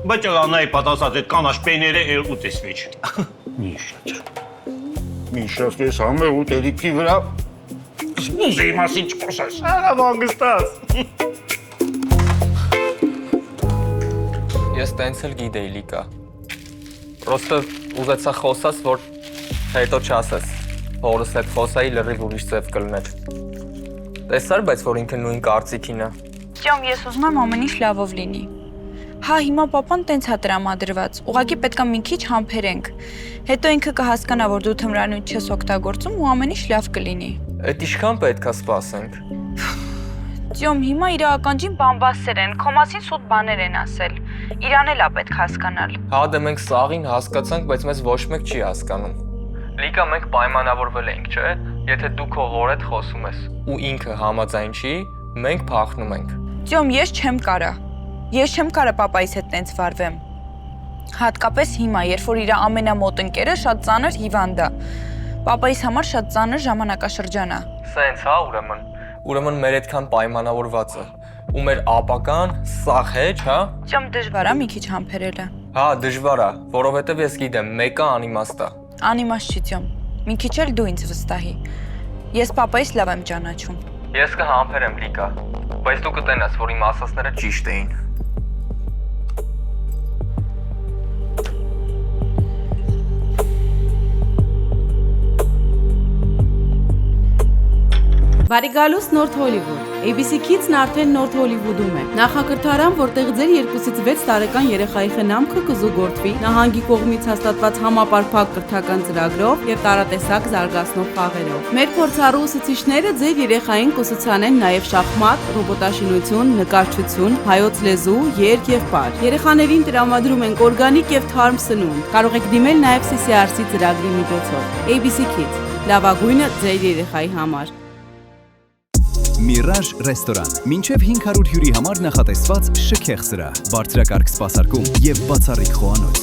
բայց աննայի պատասած էդ կանաչ պեները էլ ուտեսվիչ։ Միշավ ես համեղ ուտելիքի վրա սպուզեի մասին չպոսես։ Լավ հանգստած։ Ես տենց էլ գիտեի լիկա։ Պրոստը ուզեցա խոսած, որ հետո չասես։ Հորս հետ խոսայի լրիվ ուրիշ ձև կլներ։ Տեսար, բայց որ ինքը նույն կարծիքին է։ Ճամ, ես ուզում եմ ամեն ինչ լավով լինի։ Հա, հիմա պապան տենց է տրամադրված, ուղղակի պետք է մի քիչ համբերենք։ Հետո ինքը կհասկանա, որ դու թմրանյութ չես օգտագործում ու ամեն ինչ լավ կլինի։ Էդ ինչքան պետք է սպասենք։ Ճամ, հիմա իր ականջին բամբասեր են, քո մասին սուտ բաներ են ասել։ Իրան էլ է պետք հասկանալ։ Հա դե մենք սաղին հասկացանք, բայց մեզ ոչ մեկ չի հասկանում։ Լիկա մենք պայմանավորվել ենք, չէ՞։ Եթե դու քո հոր հետ խոսում ես ու ինքը համաձայն չի, մենք փախնում ենք։ Ճամ, ես չեմ կարա։ Ես չեմ կարա պապայիս հետ տենց վարվեմ։ Հատկապես հիմա, երբ որ իր ամենամոտ ընկերը շատ ծանր հիվանդ է։ Պապայիս համար շատ ծանր ժամանակաշրջան է։ Սենց հա ուրեմն մեր այդքան պայմանավորված է։ ու մեր ապական սաղ հեչ, հա։ Ճամ դժվար է մի քիչ համբերելը։ Հա, դժվար է, որովհետև ես գիտեմ, մեկը անիմաստ է։ Անիմաստ չի ճամ։ Մի քիչ էլ դու ինձ վստահի։ Ես papaիս լավ եմ ճանաչում։ Ես կհամբերեմ Լիկա, բայց դու կտենաս, որ իմ ասածները ճիշտ էին։ Բարի գալուս Նորթ Հոլիվուդ։ ABC Kids-ն արդեն Նորթ Հոլիվուդում է։ Նախակրթարան, որտեղ ձեր 2-ից 6 տարեկան երեխայի խնամքը կզուգորդվի նահանգի կողմից հաստատված համապարփակ կրթական ծրագրով եւ տարատեսակ զարգացնող խաղերով։ Մեր փորձառու ուսուցիչները ձեր երեխային կուսուցանեն նաեւ շախմատ, ռոբոտաշինություն, նկարչություն, հայոց լեզու, երգ եւ պար։ Երեխաներին տրամադրում ենք օրգանիկ եւ թարմ սնունդ։ Կարող եք դիմել նաեւ CCRC ծրագրի միջոցով։ ABC Kids, լավագույնը ձեր երեխայի համար։ Mirage ռեստորան։ Մինչև 500 հյուրի համար նախատեսված շքեղ սրահ, բարձրակարգ սպասարկում եւ բացառիկ խոհանոց։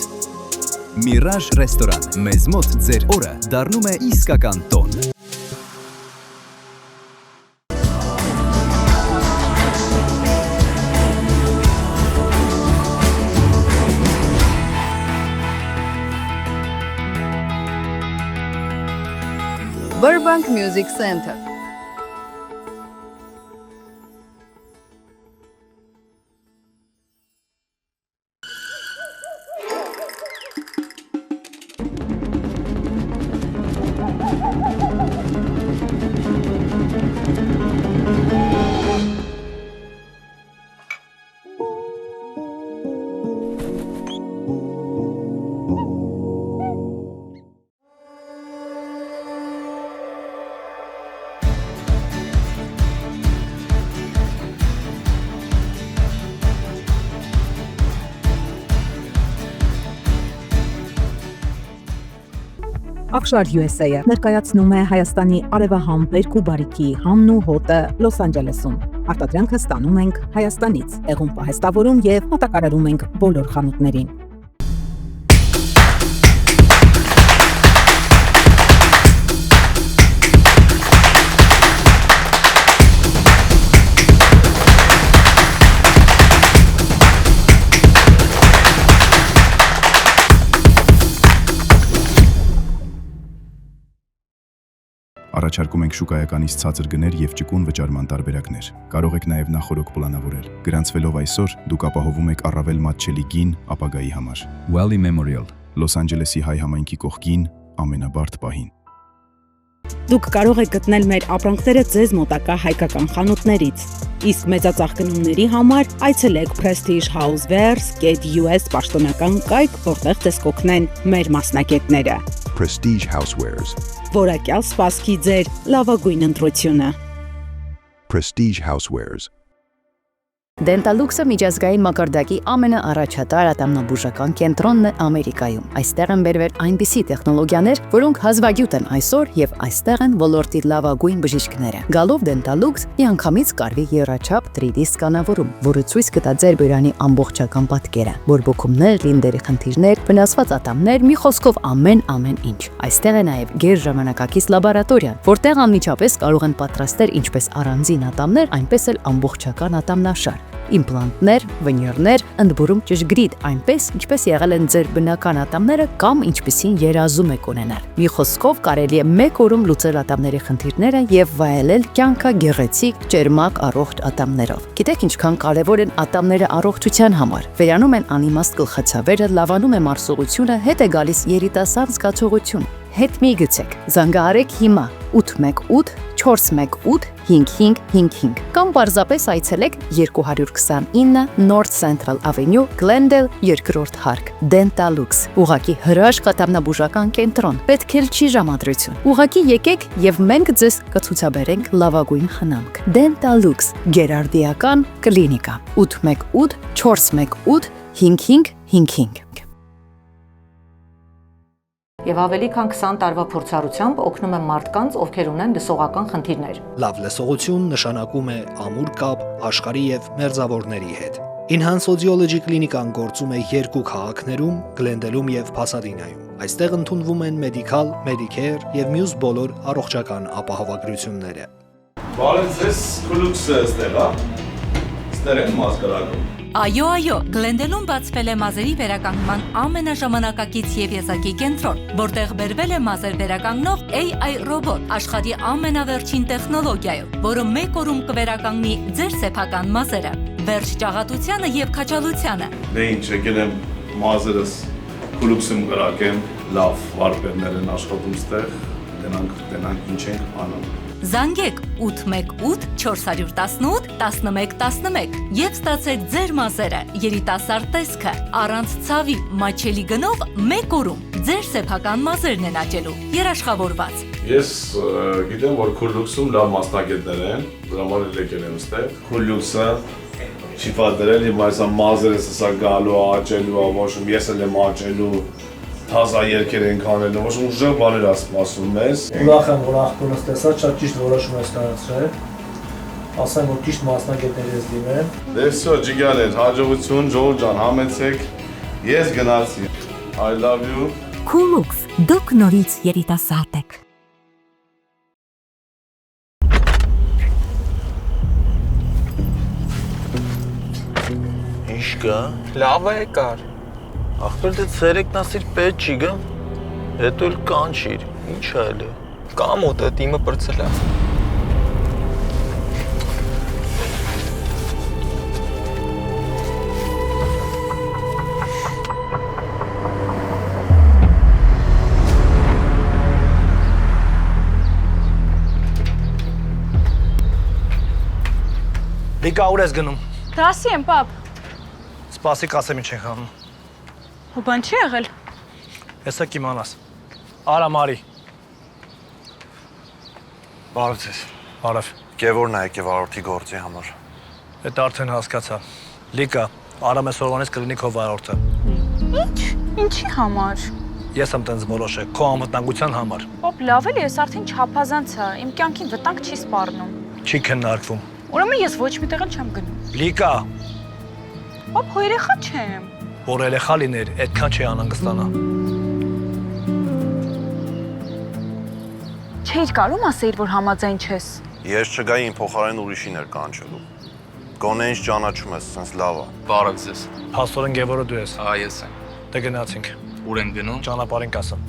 Mirage ռեստորան։ Մեզ մոտ ձեր օրը դառնում է իսկական տոն։ Burbank Music Center. Ակշար USA-ը ներկայացնում է Հայաստանի արևահամ բերք ու բարիքի համն ու հոտը Լոս Անջելեսում։ Արտադրանքը ստանում ենք Հայաստանից, տեղում պահեստավորում եւ մատակարարում ենք բոլոր խանութներին։ Առաջարկում ենք շուկայականից ցածր գներ եւ ճկուն վճարման տարբերակներ։ Կարող եք նաեւ նախորոք պլանավորել։ Գրանցվելով այսօր, դուք ապահովում եք առավել մատչելի գին ապագայի համար։ Valley Memorial, Լոս Անջելեսի հայ համայնքի կողքին, ամենաբարդ պահին։ Դուք կարող եք գտնել մեր ապրանքները ձեզ մոտակա հայկական խանութներից։ Իսկ մեծածախ գնումների համար այցելեք Prestige Housewares US պաշտոնական կայք, որտեղ ձեզ կօգնեն մեր մասնագետները։ Prestige Housewares. Որակյալ սպասքի ձեր լավագույն ընտրությունը։ Prestige Housewares. Դենտալուքսը միջազգային մակարդակի ամենաառաջատար ատամնաբուժական կենտրոնն է Ամերիկայում։ Այստեղ են բերվել այնպիսի տեխնոլոգիաներ, որոնք հազվագյուտ են այսօր եւ այստեղ են ոլորտի լավագույն բժիշկները։ Գալով Դենտալուքս միանգամից կարվի եռաչափ 3D սկանավորում, որը ցույց կտա ձեր բյուրանի ամբողջական պատկերը, բորբոքումներ, լինդերի խնդիրներ, վնասված ատամներ, մի խոսքով ամեն ինչ։ Այստեղ է նաեւ գերժամանակակից լաբորատորիա, որտեղ անմիջապես կարող են պատրաստել ինչպես առանձին ատամներ, այնպես էլ ամբողջական ատամնաշար։ Իմպլանտներ, վինիրներ, ընդբուրում ճշգրիտ, այնպես ինչպես եղել են ձեր բնական ատամները կամ ինչպիսին երազում եք ունենալ։ Մի խոսքով կարելի է մեկ օրում լուծել ատամների խնդիրները եւ վայելել կյանքը գեղեցիկ, ճերմակ, առողջ ատամներով։ Գիտեք ինչքան կարեւոր են ատամները առողջության համար։ Վերանում են անիմաստ գլխացավերը, լավանում է մարսողությունը, հետ է գալիս երիտասարդ զգացողություն։ Հետ մի գցեք, զանգահարեք հիմա 818 418 5555 կամ պարզապես այցելեք 229 North Central Avenue, Glendale, 2-րդ հարկ, Dentalux, ուղղակի հրաշք ատամնաբուժական կենտրոն, պետք էլ չի ժամադրություն, ուղղակի եկեք եւ մենք ձեզ կցուցաբերենք լավագույն խնամք, Dentalux, գերարդիական կլինիկա, 818 418 5555 Եվ ավելի քան 20 տարվա փորձառությամբ օգնում եմ մարդկանց, ովքեր ունեն լսողական խնդիրներ։ Լավ լսողություն նշանակում է ամուր կապ աշխարհի եւ մերձավորների հետ։ Enhance Audiology կլինիկան գործում է 2 քաղաքներում՝ Գլենդելում եւ Փասադինայում։ Այստեղ ընդունվում են մեդիկալ, մեդիկեր եւ մյուս բոլոր առողջական ապահովագրությունները։ Բարև ձեզ, Քլուքսը Ստելա։ տուրիստներ են մաս կրակում։ Այո, Գլենդելում բացվել է մազերի վերականգնման ամենաժամանակակից եւ եզակի կենտրոն, որտեղ բերվել է մազեր վերականգնող AI ռոբոտ աշխարհի ամենավերջին տեխնոլոգիայով, որը մեկ օրում կվերականգնի ձեր սեփական մազերը, վերջ ճաղատությանը եւ քաջալությանը։ Դե ինչ, եկել եմ մազերս կլուբսում կրակեմ, լավ վարպետներ են աշխատում ստեղ, դենանք ինչ ենք անում։ Զանգեք 818 418 1111 եւ ստացեք ձեր մազերը երիտասարդ տեսքը առանց ցավի մաչելի գնով մեկ օրում ձեր սեփական մազերն են աճելու երաշխավորված։ Ես գիտեմ, որ Քուլուքսում լավ մասնագետներ են, դրա համար եկել եմ ստեղ։ Քուլուքսը չի պատերել իմ այս մազերս սա գալու աճելու, ոչ ես էլ եմ աճելու թազա երկեր ենք անելու, ոչ ուժեղ բաներ ասում մեզ։ Ուրախ եմ, որ աղբորս տեսա, շատ ճիշտ որոշում ես կայացրել։ Ասեմ, որ ճիշտ մասնագետներ ես դիմել։ Դե վсё, ջիգաներ, հաջողություն, Ջոն ջան, համեցեք։ Ես գնացի։ I love you։ Քուլուքս, դուք նորից երիտասարդ եք։ Ինչ կա։ Լավ է եկար։ Ախպեր դե ցերեկն ասիր պետք չի գա։ Հետո էլ կանչիր։ Ինչ այլ է։ Կամ ուտը դիմը բրցել է։ Լիկա ուր ես գնում։ Դասի եմ, պապ։ Սպասի կասեմ ինչ ենք անում։ Ու բան չի եղել։ Հեսա կիմանաս։ Արա Մարի։ Բարև ձեզ։ Բարև։ Գևորն է եկել վարորդի գործի համար։ Այդ արդեն հասկացա։ Լիկա, Արամ այսօրվանից կլինի քո վարորդը։ Ինչ։ Ինչի համար։ Ես եմ տենց որոշել, քո անվտանգության համար։ Պապ, լավ էլի, ես արդեն չափազանց է, իմ կյանքին վտանգ չի սպառնում։ Չի քննարկվում։ Ուրեմն ես ոչ մի տեղ էլ չեմ գնում։ Լիկա։ Պապ, հո երեխա չեմ։ Որ երեխա լիներ, այդքան չի անհանգստանա։ Չէիր կարում ասեիր, որ համաձայն չես։ Ես չգայի իմ փոխարեն ուրիշին էր կանչելու։ Գոնե ինչ ճանաչում ես, sense լավ է։ Բարև ձեզ։ Փաստորեն Գևորը դու ես։ Ես եմ։ Դե գնացինք։ Ուր են գնում։ Ճանապարհին կասեմ։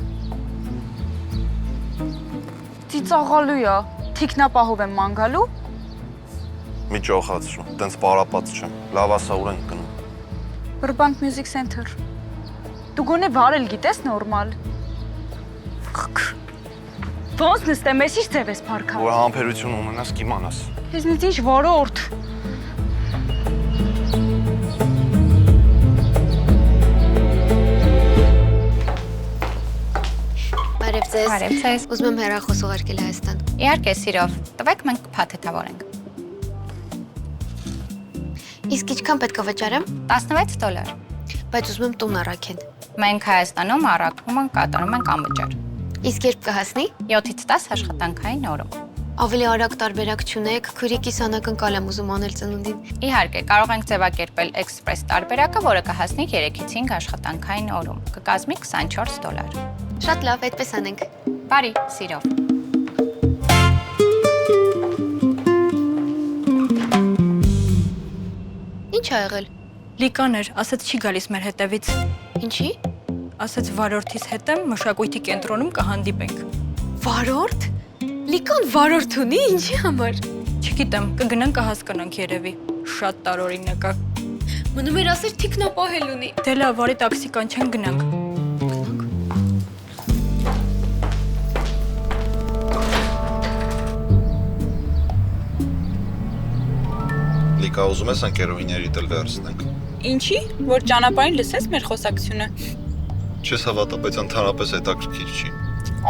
Ծիծաղալու է։ Թիկնապահով եմ ման գալու։ Մի ճոխացրու, տենց պարապած չեմ։ Լավ ասա ուր են գնում։ Burbank Music Center։ Դու գոնե վարել գիտես նորմալ։ Ոնց նստեմ, ես ինչ ձև ես փառքա։ Որ համբերություն ունենաս կիմանաս։ Եզնից ինչ որորդ։ Բարև ձեզ։ Բարև ձեզ։ Ուզում եմ հեռախոս ուղարկել Հայաստան։ Իհարկե, սիրով։ Տվեք մենք փաթեթավորենք։ Իսկ ինչքան պետք է վճարեմ։ $16։ Բայց ուզում եմ տուն առաքեն։ Մենք Հայաստանում առաքումը կատարում ենք անվճար։ Իսկ երբ կհասնի։ 7-ից 10 աշխատանքային օրում։ Ավելի արագ տարբերակ չունեք, քրիկիս անական եմ ուզում անել ծնունդին։ Իհարկե, կարող ենք ձևակերպել էքսպրես տարբերակը, որը կհասնի 3-ից 5 աշխատանքային օրում։ Կկազմի $24։ Շատ լավ, այդպես անենք։ Բարի, սիրով։ Ինչ ա եղել։ Լիկաներ, ասաց չի գալիս մեր հետևից։ Ինչի։ Ասաց վարորդիս հետ եմ մշակույթի կենտրոնում կհանդիպենք։ Վարորդ։ Լիկան վարորդ ունի, ինչի համար։ Չգիտեմ, կգնանք կհասկանանք երևի։ Շատ տարօրինակ է։ Մնում էր ասել թիկնապահել ունի։ Դե լավ, արի տաքսի կանչենք գնանք։ Լիկա, ուզում ես ընկերուհիների դել վերցնենք։ Ինչի, որ ճանապարհին լսես մեր խոսակցությունը։ Չես հավատա, բայց ընդհանրապես հետաքրքիր չի։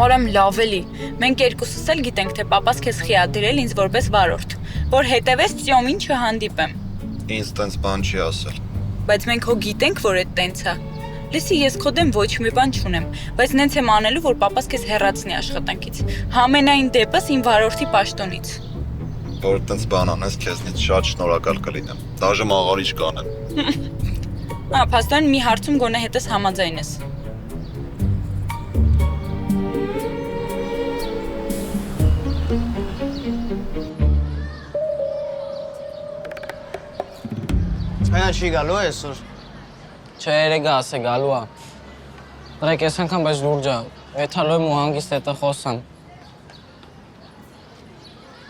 Արամ լավ էլի։ Մենք երկուսս էլ գիտենք, թե պապաս քեզ խիադրել ինձ որպես վարորդ, որ հետևես ծյոմին չհանդիպեմ։ Ինձ տենց բան չի ասել։ Բայց մենք հո գիտենք, որ այդ տենց է։ Լսի, ես քո դեմ ոչ մի բան չունեմ, բայց նենց եմ անելու, որ պապաս քեզ հեռացնի աշխատանքից։ Համենայն դեպս իմ վարորդի պաշտոնից։ Որ տենց բան անես, քեզնից շատ շնորհակալ կլինեմ։ Դաժե մաղարիչ կանեմ։ Փաստորեն մի հարցում գոնե հետս համաձայն ես։ Հայան չի գալու այսօր։ Չէ, երեգա ասե գալու է։ Դրեք ես անգամ բայց լուրջ է։ Եթալոյմ ու հանգիստ հետը խոսան։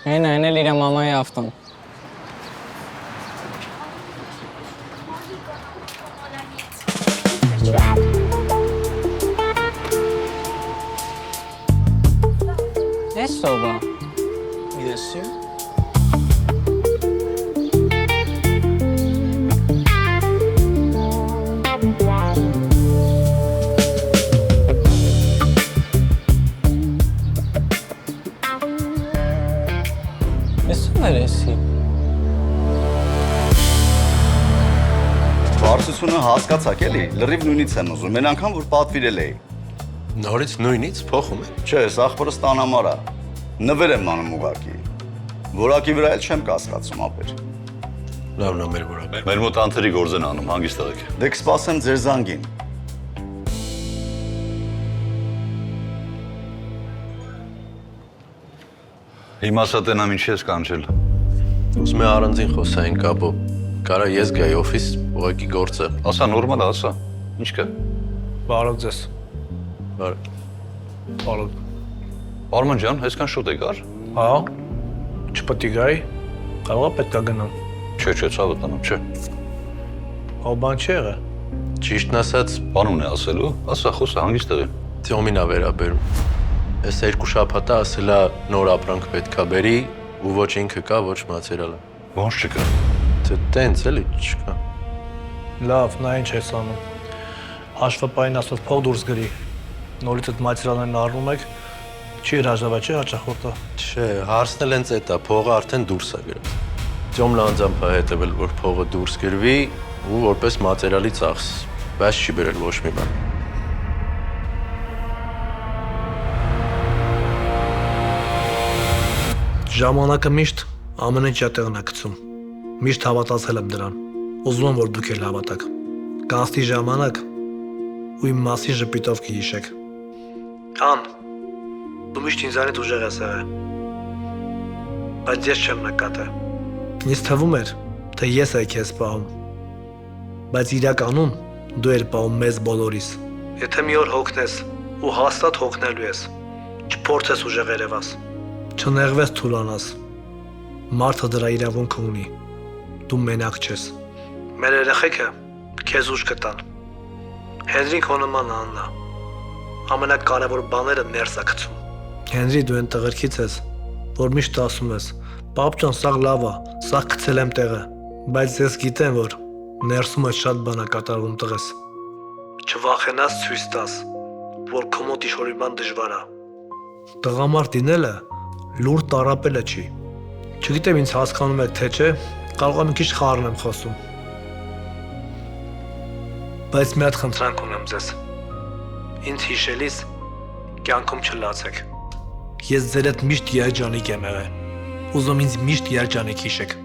Այն էլ իր մամայի ավտոն։ Ես սոբա։ Եսի։ Բարձությունը հասկացաք էլի, լրիվ նույնից եմ ուզում, մեն անգամ որ պատվիրել էի։ Նորից նույնից փոխում է։ Չէ, ախպորը ստանամար է։ Նվեր եմ անում ուղակի։ Որակի վրա էլ չեմ կասկածում ապեր։ Լավն է մեր որակ։ Մեր մոտ անթերի գործ են անում, հանգիստ եղեք։ Դե կսպասեմ ձեր զանգին։ Հիմա սատենամ ինչ ես կանչել։ Ուզում է առանձին խոսային կապո։ Կարա ես գայի օֆիս, ուղղակի գործ է։ Ասա նորմալ է, ասա։ Ինչ կա։ Բարոք ձեզ։ Բարոք։ Բարոք։ Արման ջան, այսքան շուտ եկար։ Հա։ Չպետք է գայի։ Կարող է պետք է գնամ։ Չէ, ցավը տանեմ, չէ։ Հա բան չի եղել։ Ճիշտն ասած, բանուն է ասելու, ասա խոսա հանգիստ եղի։ Թյոմին է վերաբերում։ Այս 2 շաբաթ ասելա նոր ապրանք պետքա բերի ու ոչ ինքը կա, ոչ մատերիալը։ Ոնց չկա։ Թե տենց էլի չկա։ Լավ, նա ինչ ես անում։ Հաշվապային ասած փող դուրս գրի։ Նորից այդ մատերիալներն առնում եք, չի հրաժարվել, չէ՞ հաճախորդը։ Չէ, հարցն էլ հենց էդ է, փողը արդեն դուրս է գրել։ Թյոմն անձամբ է հետևել, որ փողը դուրս գրվի ու որպես մատերիալի ծախս, բայց չի բերել ոչ մի բան։ Ժամանակը միշտ ամեն ինչ տեղն է գցում։ Միշտ հավատացել եմ դրան։ Ուզում եմ, որ դուք էլ հավատաք։ Կանցնի ժամանակ ու իմ մասին ժպիտով կհիշեք։ Ան, դու միշտ ինձանից ուժեղ ես եղել։ Բայց ես չեմ նկատել։ Ինձ թվում էր, թե ես եմ քեզ պահում։ Բայց իրականում դու ես պահում մեզ բոլորիս։ Եթե մի օր հոգնես ու հաստատ հոգնելու ես, չփորձես ուժեղ երևաս։ Չնեղվես թուլանաս, մարդը դրա իրավունքը ունի, դու մենակ չես, մեր երեխեքը քեզ ուժ կտան, Հենրին քո նման աննա, ամենակարևոր բաները ներս է գցում, Հենրի դու են տղերքից ես, որ միշտ ասում ես, պապ ջան սաղ լավ է, սաղ գցել եմ տեղը, բայց ես գիտեմ, որ ներսում ես շատ բան է կատարվում տղես, չվախենաս ցույց տաս, որ քո մոտ ինչ-որ բան դժվար է, տղամարդ լինելը լուր տարապելը չի։ Չգիտեմ ինձ հասկանում եք թե չէ, կարող եմ մի քիչ խառն եմ խոսում։ Բայց մի հատ խնդրանք ունեմ ձեզ։ Ինձ հիշելիս կյանքում չլացեք։ Ես ձեր հետ միշտ երջանիկ եմ եղել։ Ուզում ինձ միշտ երջանիկ հիշեք։